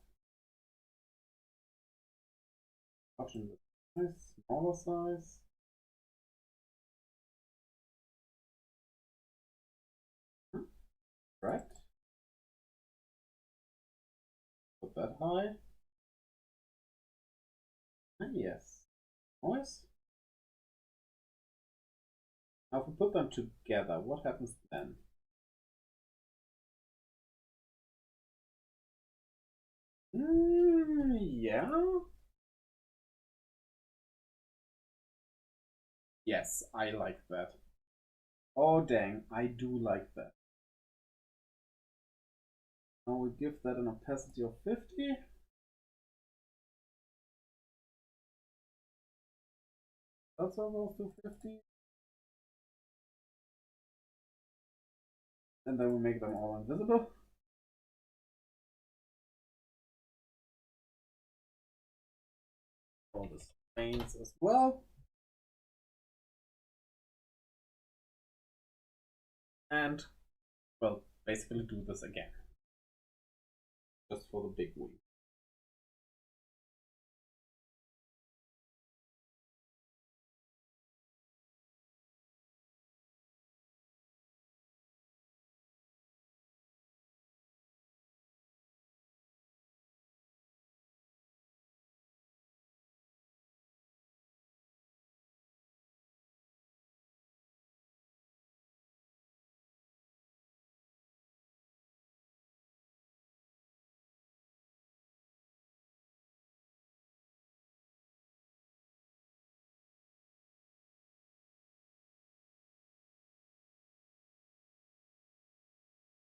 Watching this. Nice, smaller size. Right. Put that high. And yes. Nice. Now if we put them together, what happens then? Yeah. Yes, I like that. Oh dang, I do like that. Now we give that an opacity of 50. That's almost to 50. And then we make them all invisible. All the stains as well. And, well, basically do this again. Just for the big wheel.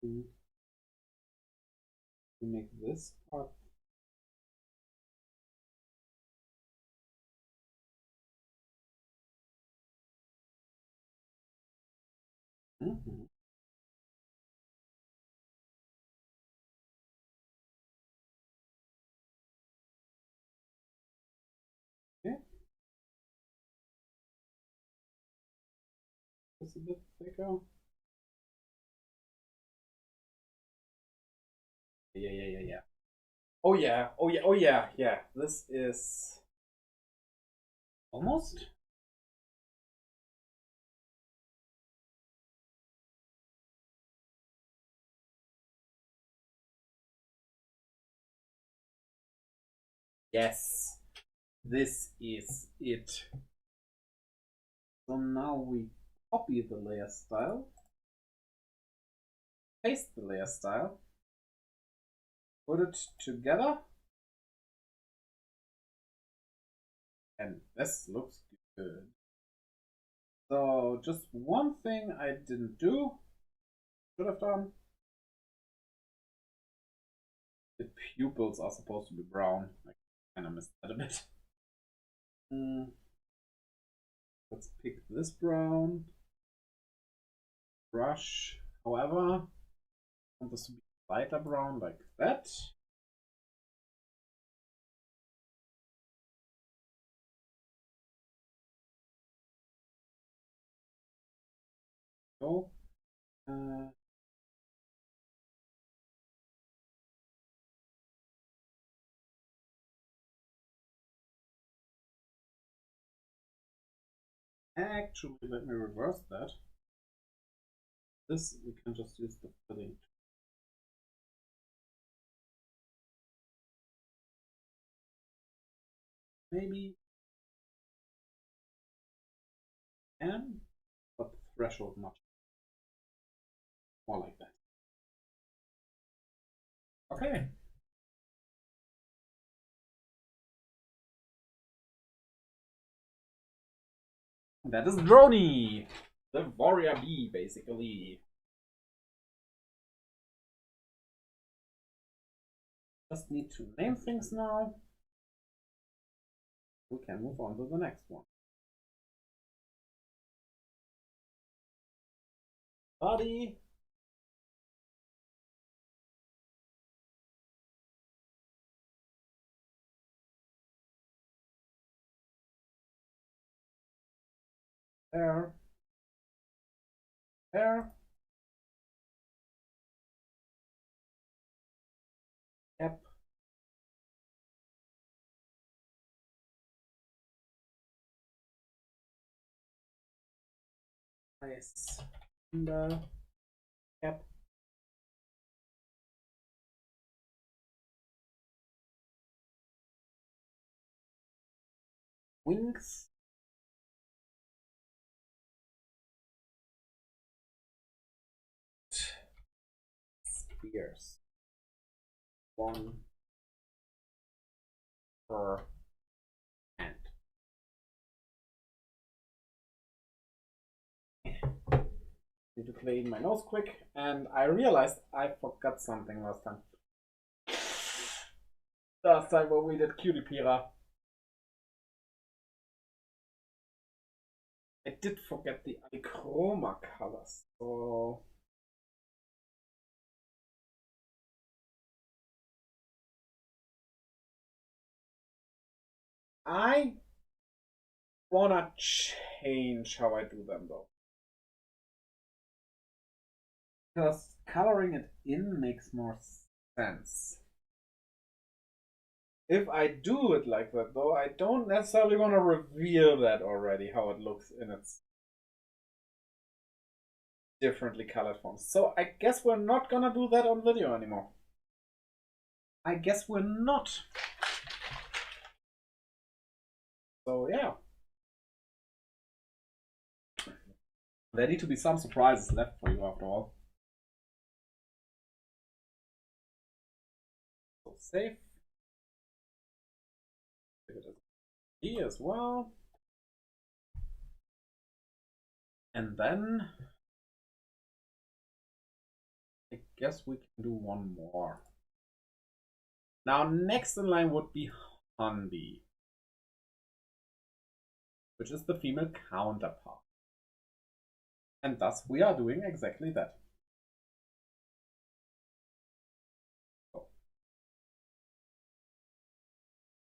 We make this part. Okay. It's a bit thicker. Yeah. Oh yeah. This is almost. Yes, this is it. So now we copy the layer style, paste the layer style, put it together, and this looks good. So just one thing I didn't do, should have done. The pupils are supposed to be brown. I kind of missed that a bit. Let's pick this brown brush. However, I want this to be lighter brown like that. Go. Actually, let me reverse that. This we can just use the filling. Maybe and but the threshold much more like that. Okay. That is Droney, the warrior bee, basically. Just need to name things now. We can move on to the next one. Body. There. There. Yep. Nice. And cap. Wings. Spears. One per hand. Need to clean my nose quick, and I realized I forgot something last time. Last time when we did Cutie Pira. I did forget the chroma colors, so I wanna change how I do them though. Because coloring it in makes more sense. If I do it like that though, I don't necessarily want to reveal that already, how it looks in its differently colored forms. So I guess we're not gonna do that on video anymore. I guess we're not. So yeah. There need to be some surprises left for you after all. So save. Give it as E as well. And then I guess we can do one more. Now next in line would be Hanbi, which is the female counterpart. And thus we are doing exactly that. So,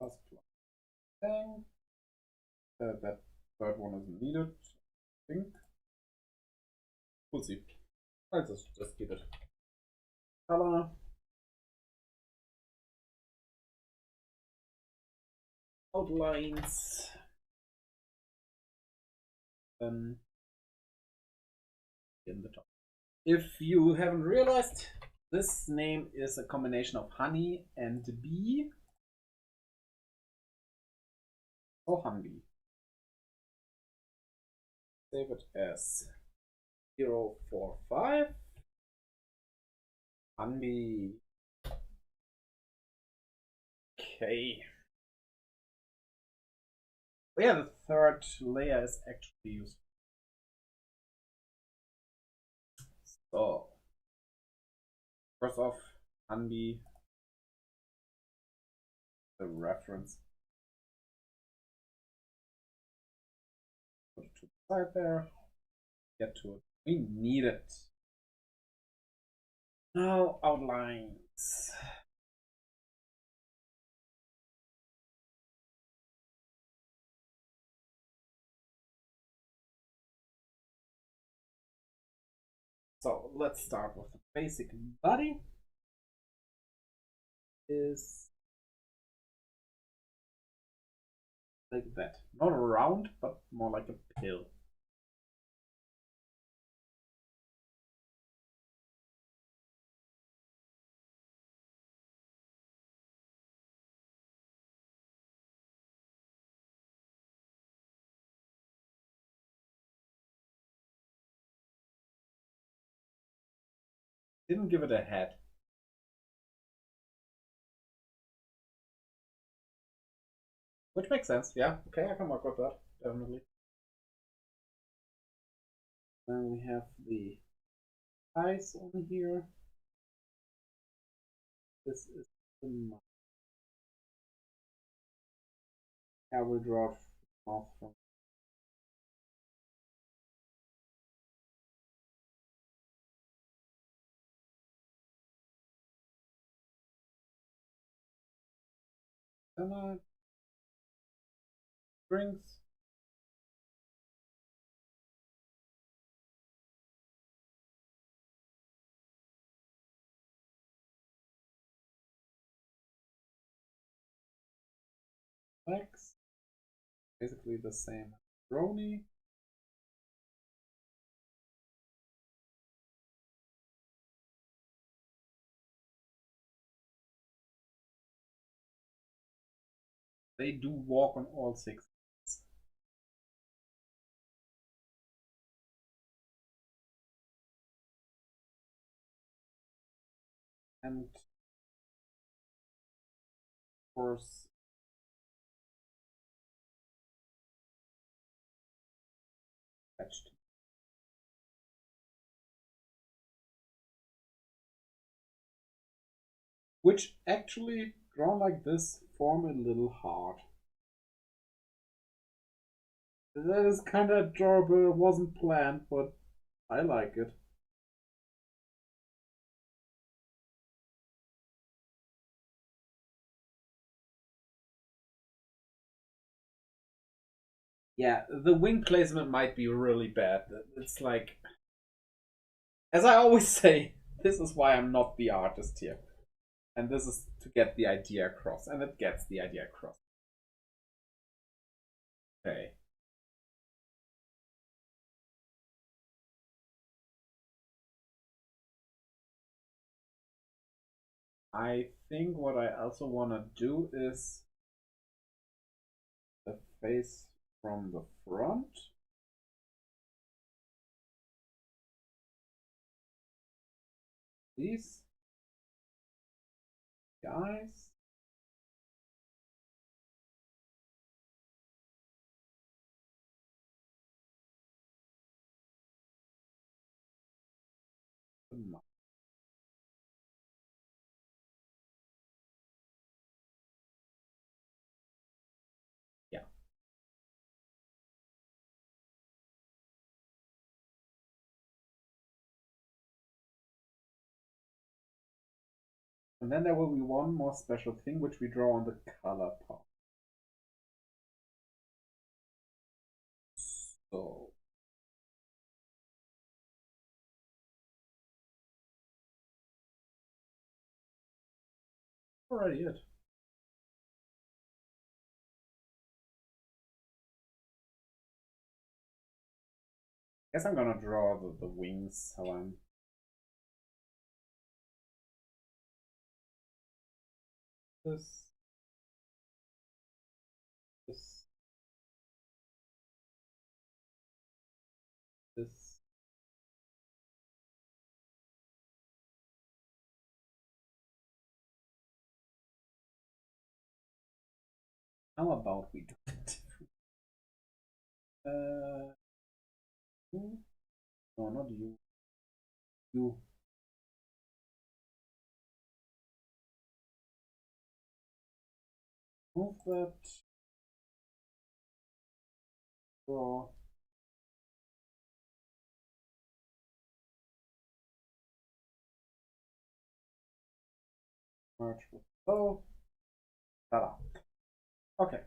first thing. That third one isn't needed, I think. We'll see. I'll just give it color. Outlines. Then in the top. If you haven't realized, this name is a combination of honey and bee. So Hanbi. Save it as 045. Hanbi. Okay. But yeah, the third layer is actually useful. So, first off, Hanbi, the reference. Put it to the side there. Get to it. We need it. Now, outlines. So let's start with the basic body. Is like that. Not round, but more like a pill. Didn't give it a head. Which makes sense, yeah. Okay, I can work with that, definitely. Then we have the eyes over here. This is the mouth. I will draw mouth from. Strings. Legs. Basically the same as Brony. They do walk on all six. And of course, fetched. Which actually, drawn like this, form a little hard. That is kind of adorable. It wasn't planned, but I like it. Yeah, the wing placement might be really bad. It's like, as I always say, this is why I'm not the artist here. And this is to get the idea across. And it gets the idea across. Okay. I think what I also want to do is the face from the front. These guys. Yeah. And then there will be one more special thing which we draw on the color part. So already it. Guess I'm gonna draw the wings. How I'm this, this, this. How about we do it? You? No, not you. You. Move that. Draw. Merge with bow. Ta-da. Okay.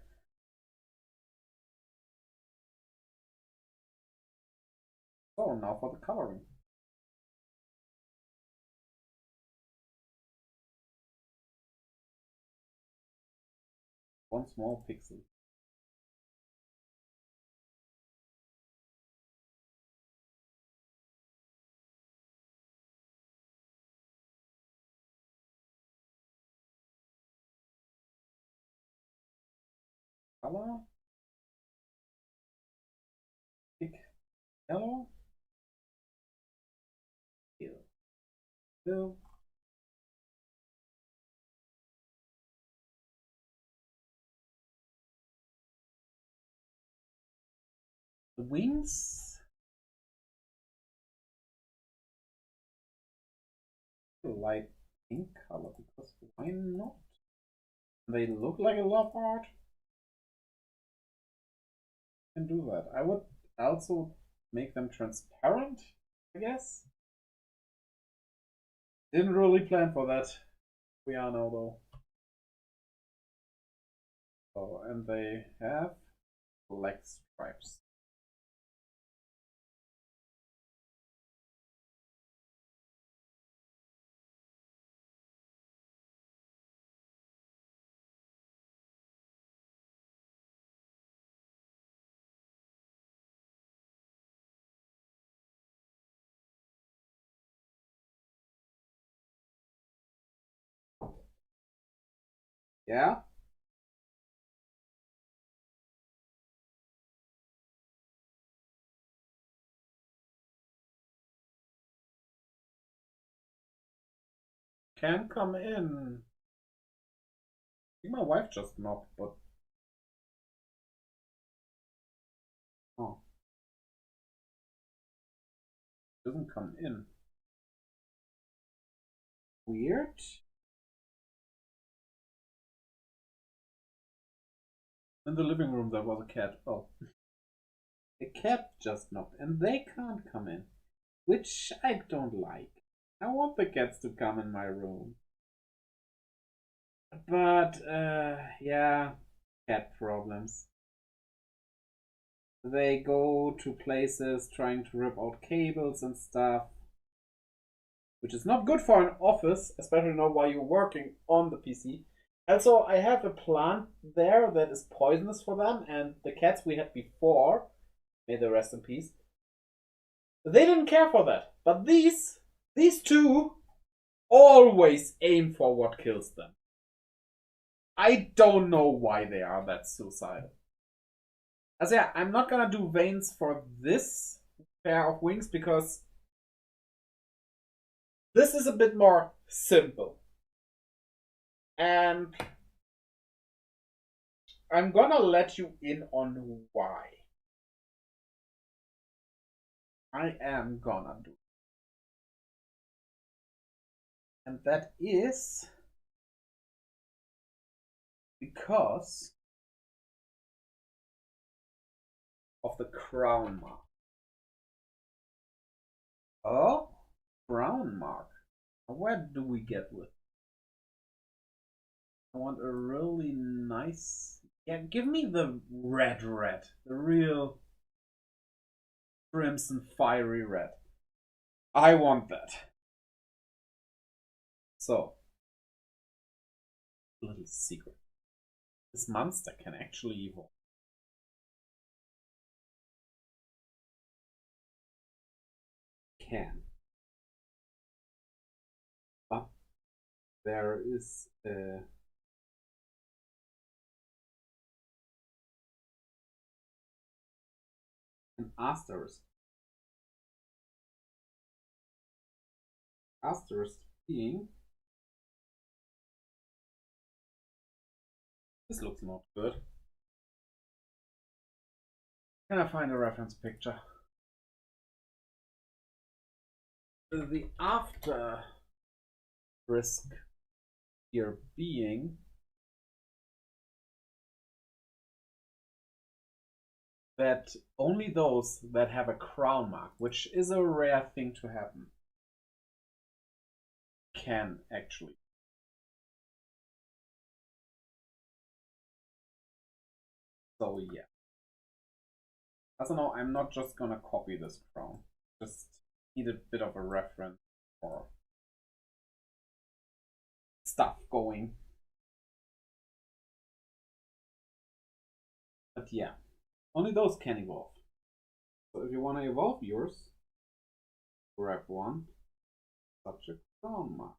So now for the coloring. One small pixel. Color. Pick yellow. Here. Fill. The wings. Light pink color because why not? They look like a love heart. Can do that. I would also make them transparent, I guess. Didn't really plan for that. We are now though. Oh, and they have black stripes. Yeah? can come in. I think my wife just knocked, but oh, doesn't come in. Weird. In the living room there was a cat. Oh. The cat just knocked and they can't come in. Which I don't like. I want the cats to come in my room. But, yeah, cat problems. They go to places trying to rip out cables and stuff. Which is not good for an office, especially not while you're working on the PC. Also, I have a plant there that is poisonous for them, and the cats we had before, may they rest in peace, they didn't care for that. But these two always aim for what kills them. I don't know why they are that suicidal. As yeah, I'm not gonna do veins for this pair of wings because this is a bit more simple. And I'm gonna let you in on why. I am gonna do. And that is because of the crown mark. Oh, crown mark. Where do we get with? I want a really nice. Yeah, give me the red. The real crimson fiery red. I want that. So, little secret. This monster can actually evolve. Can. But there is an asterisk. Asterisk being this looks not good. Can I find a reference picture? The after risk here being that only those that have a crown mark, which is a rare thing to happen, can actually. So yeah. I don't know, I'm not just gonna copy this crown. Just need a bit of a reference for stuff going. But yeah, only those can evolve. So if you want to evolve yours, grab one, subject crown mark.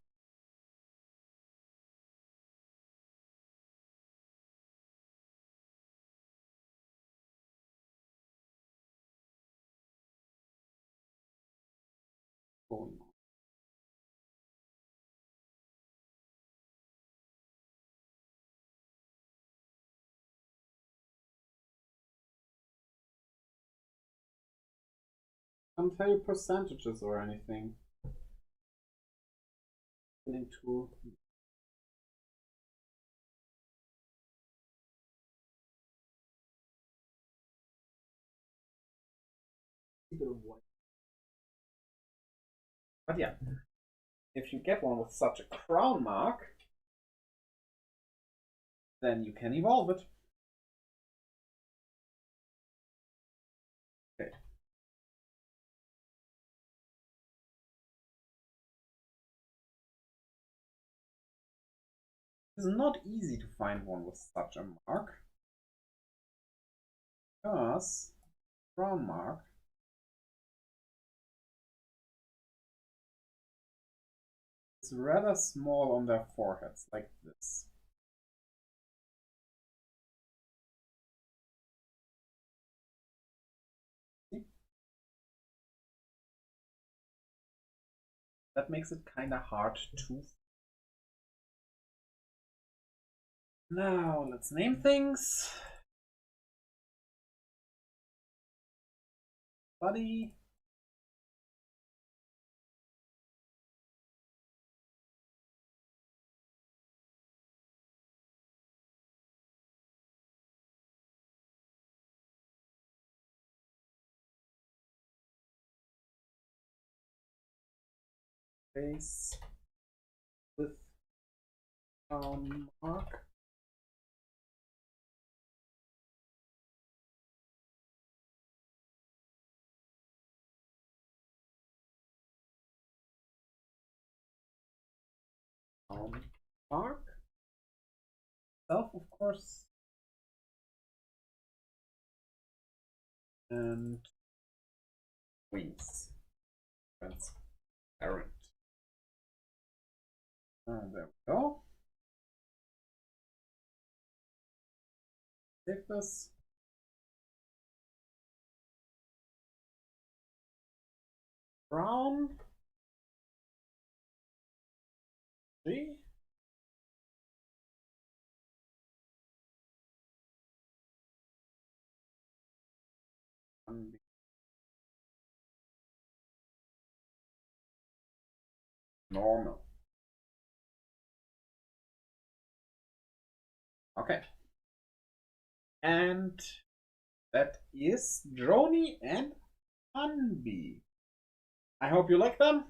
Going on. Can't tell you percentages or anything. Into but yeah, if you get one with such a crown mark, then you can evolve it. Okay. It's not easy to find one with such a mark, because crown mark is rather small on their foreheads, like this. See? That makes it kind of hard to Now let's name things. Buddy. Space with mark. Mark. Self, of course. And wings. Transparent. There we go. Save this. Brown. G. Normal. Okay. And that is Droney and Unbee. I hope you like them.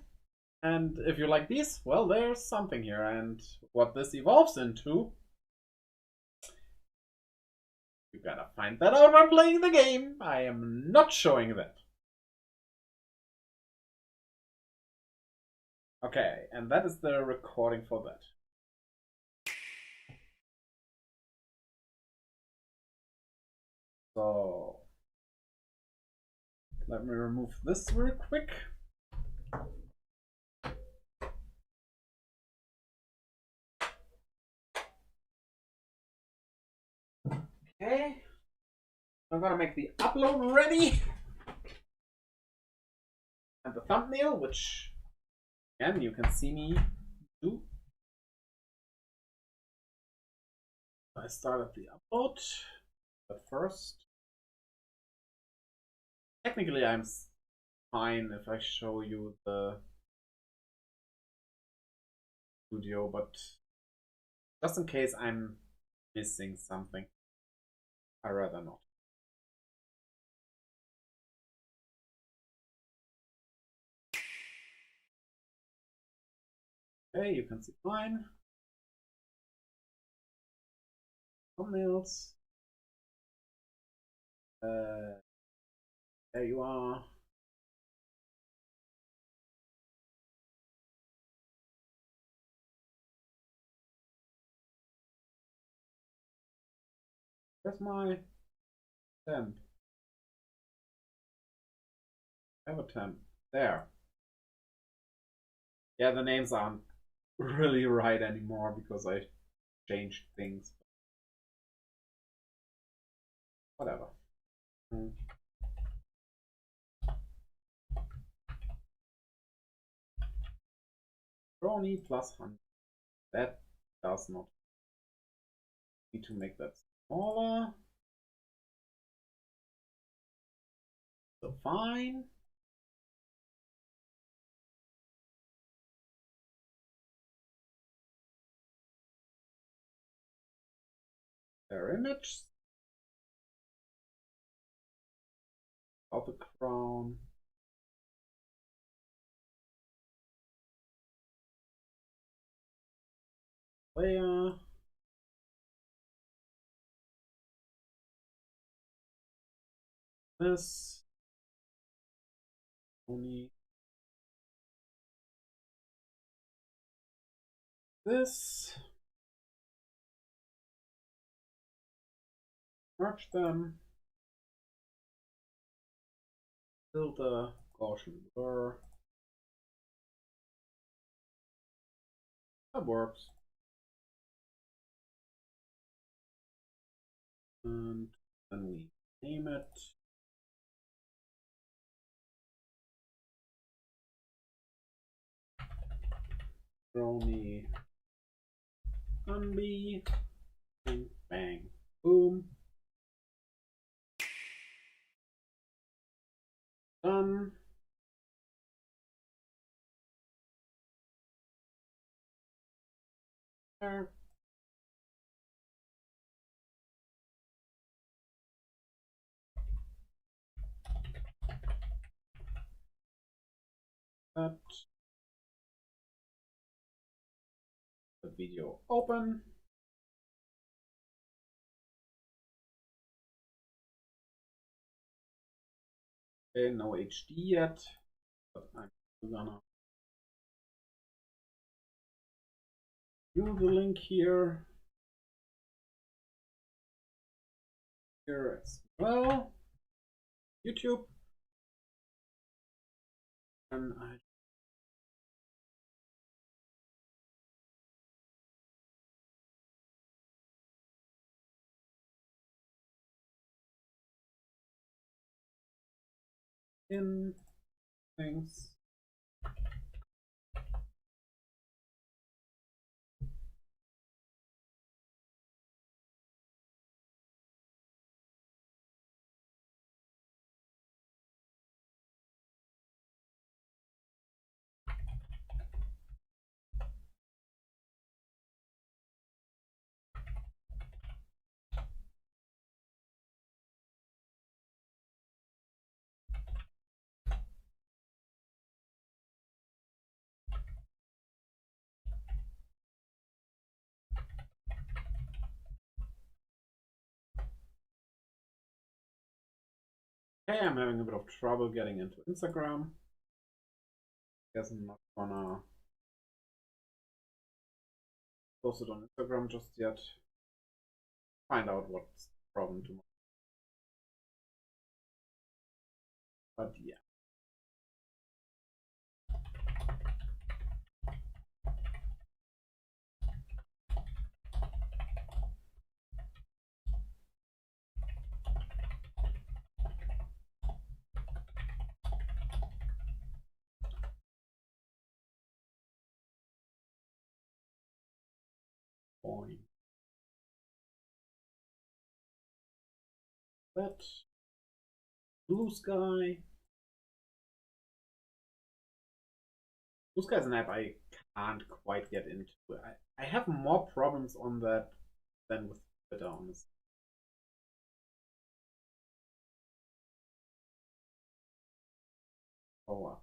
And if you like these, well, there's something here. And what this evolves into, you gotta find that out while playing the game. I am not showing that. Okay, and that is the recording for that. So let me remove this real quick. Okay, I'm gonna make the upload ready and the thumbnail, which again you can see me do. I started the upload, but first, technically I'm fine if I show you the studio, but just in case I'm missing something, I'd rather not. Okay, you can see mine. Thumbnails. There you are. Where's my temp? I have a temp. There. Yeah, the names aren't really right anymore because I changed things. Whatever. Brony plus 100. That does not need to make that smaller. So fine. Their image. Of the crown. Layer. This. Only. This. Merge them. Filter. Gaussian blur. That works. And then we name it. Brony Unbee. Bang, bang, boom. Done. There. That. The video open. Okay, no HD yet, but I'm gonna use the link here. Here as well. YouTube. And I in things. Okay, I'm having a bit of trouble getting into Instagram. Guess I'm not gonna post it on Instagram just yet. Find out what's the problem tomorrow. But yeah. Point. That. Blue Sky. Blue Sky is an app I can't quite get into. I have more problems on that than with Twitter, honestly. Oh well.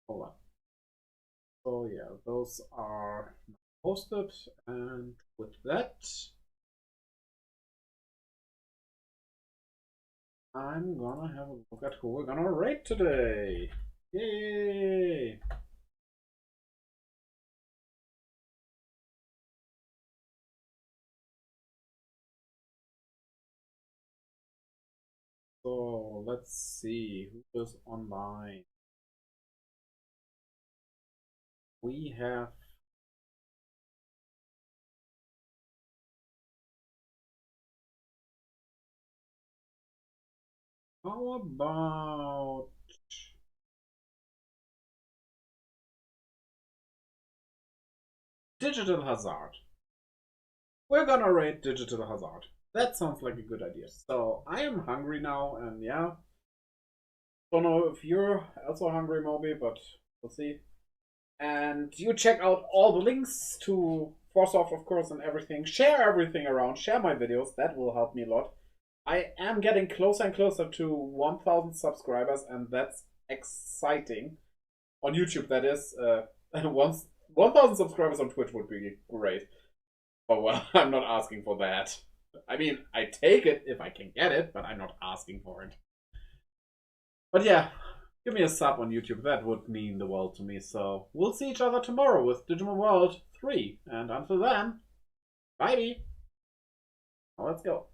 Oh well. So yeah, those are posted, and with that, I'm gonna have a look at who we're gonna rate today. Yay! So let's see who is online. We have how about Digital Hazard? We're gonna rate Digital Hazard. That sounds like a good idea. So I am hungry now, and yeah. Don't know if you're also hungry, Moby, but we'll see. And you check out all the links to Forsoft, of course, and everything. Share everything around. Share my videos. That will help me a lot. I am getting closer and closer to 1,000 subscribers, and that's exciting. On YouTube, that is. Once 1,000 subscribers on Twitch would be great. But well, I'm not asking for that. I mean, I take it if I can get it, but I'm not asking for it. But yeah, give me a sub on YouTube. That would mean the world to me. So we'll see each other tomorrow with Digimon World 3. And until then, bye. Now let's go.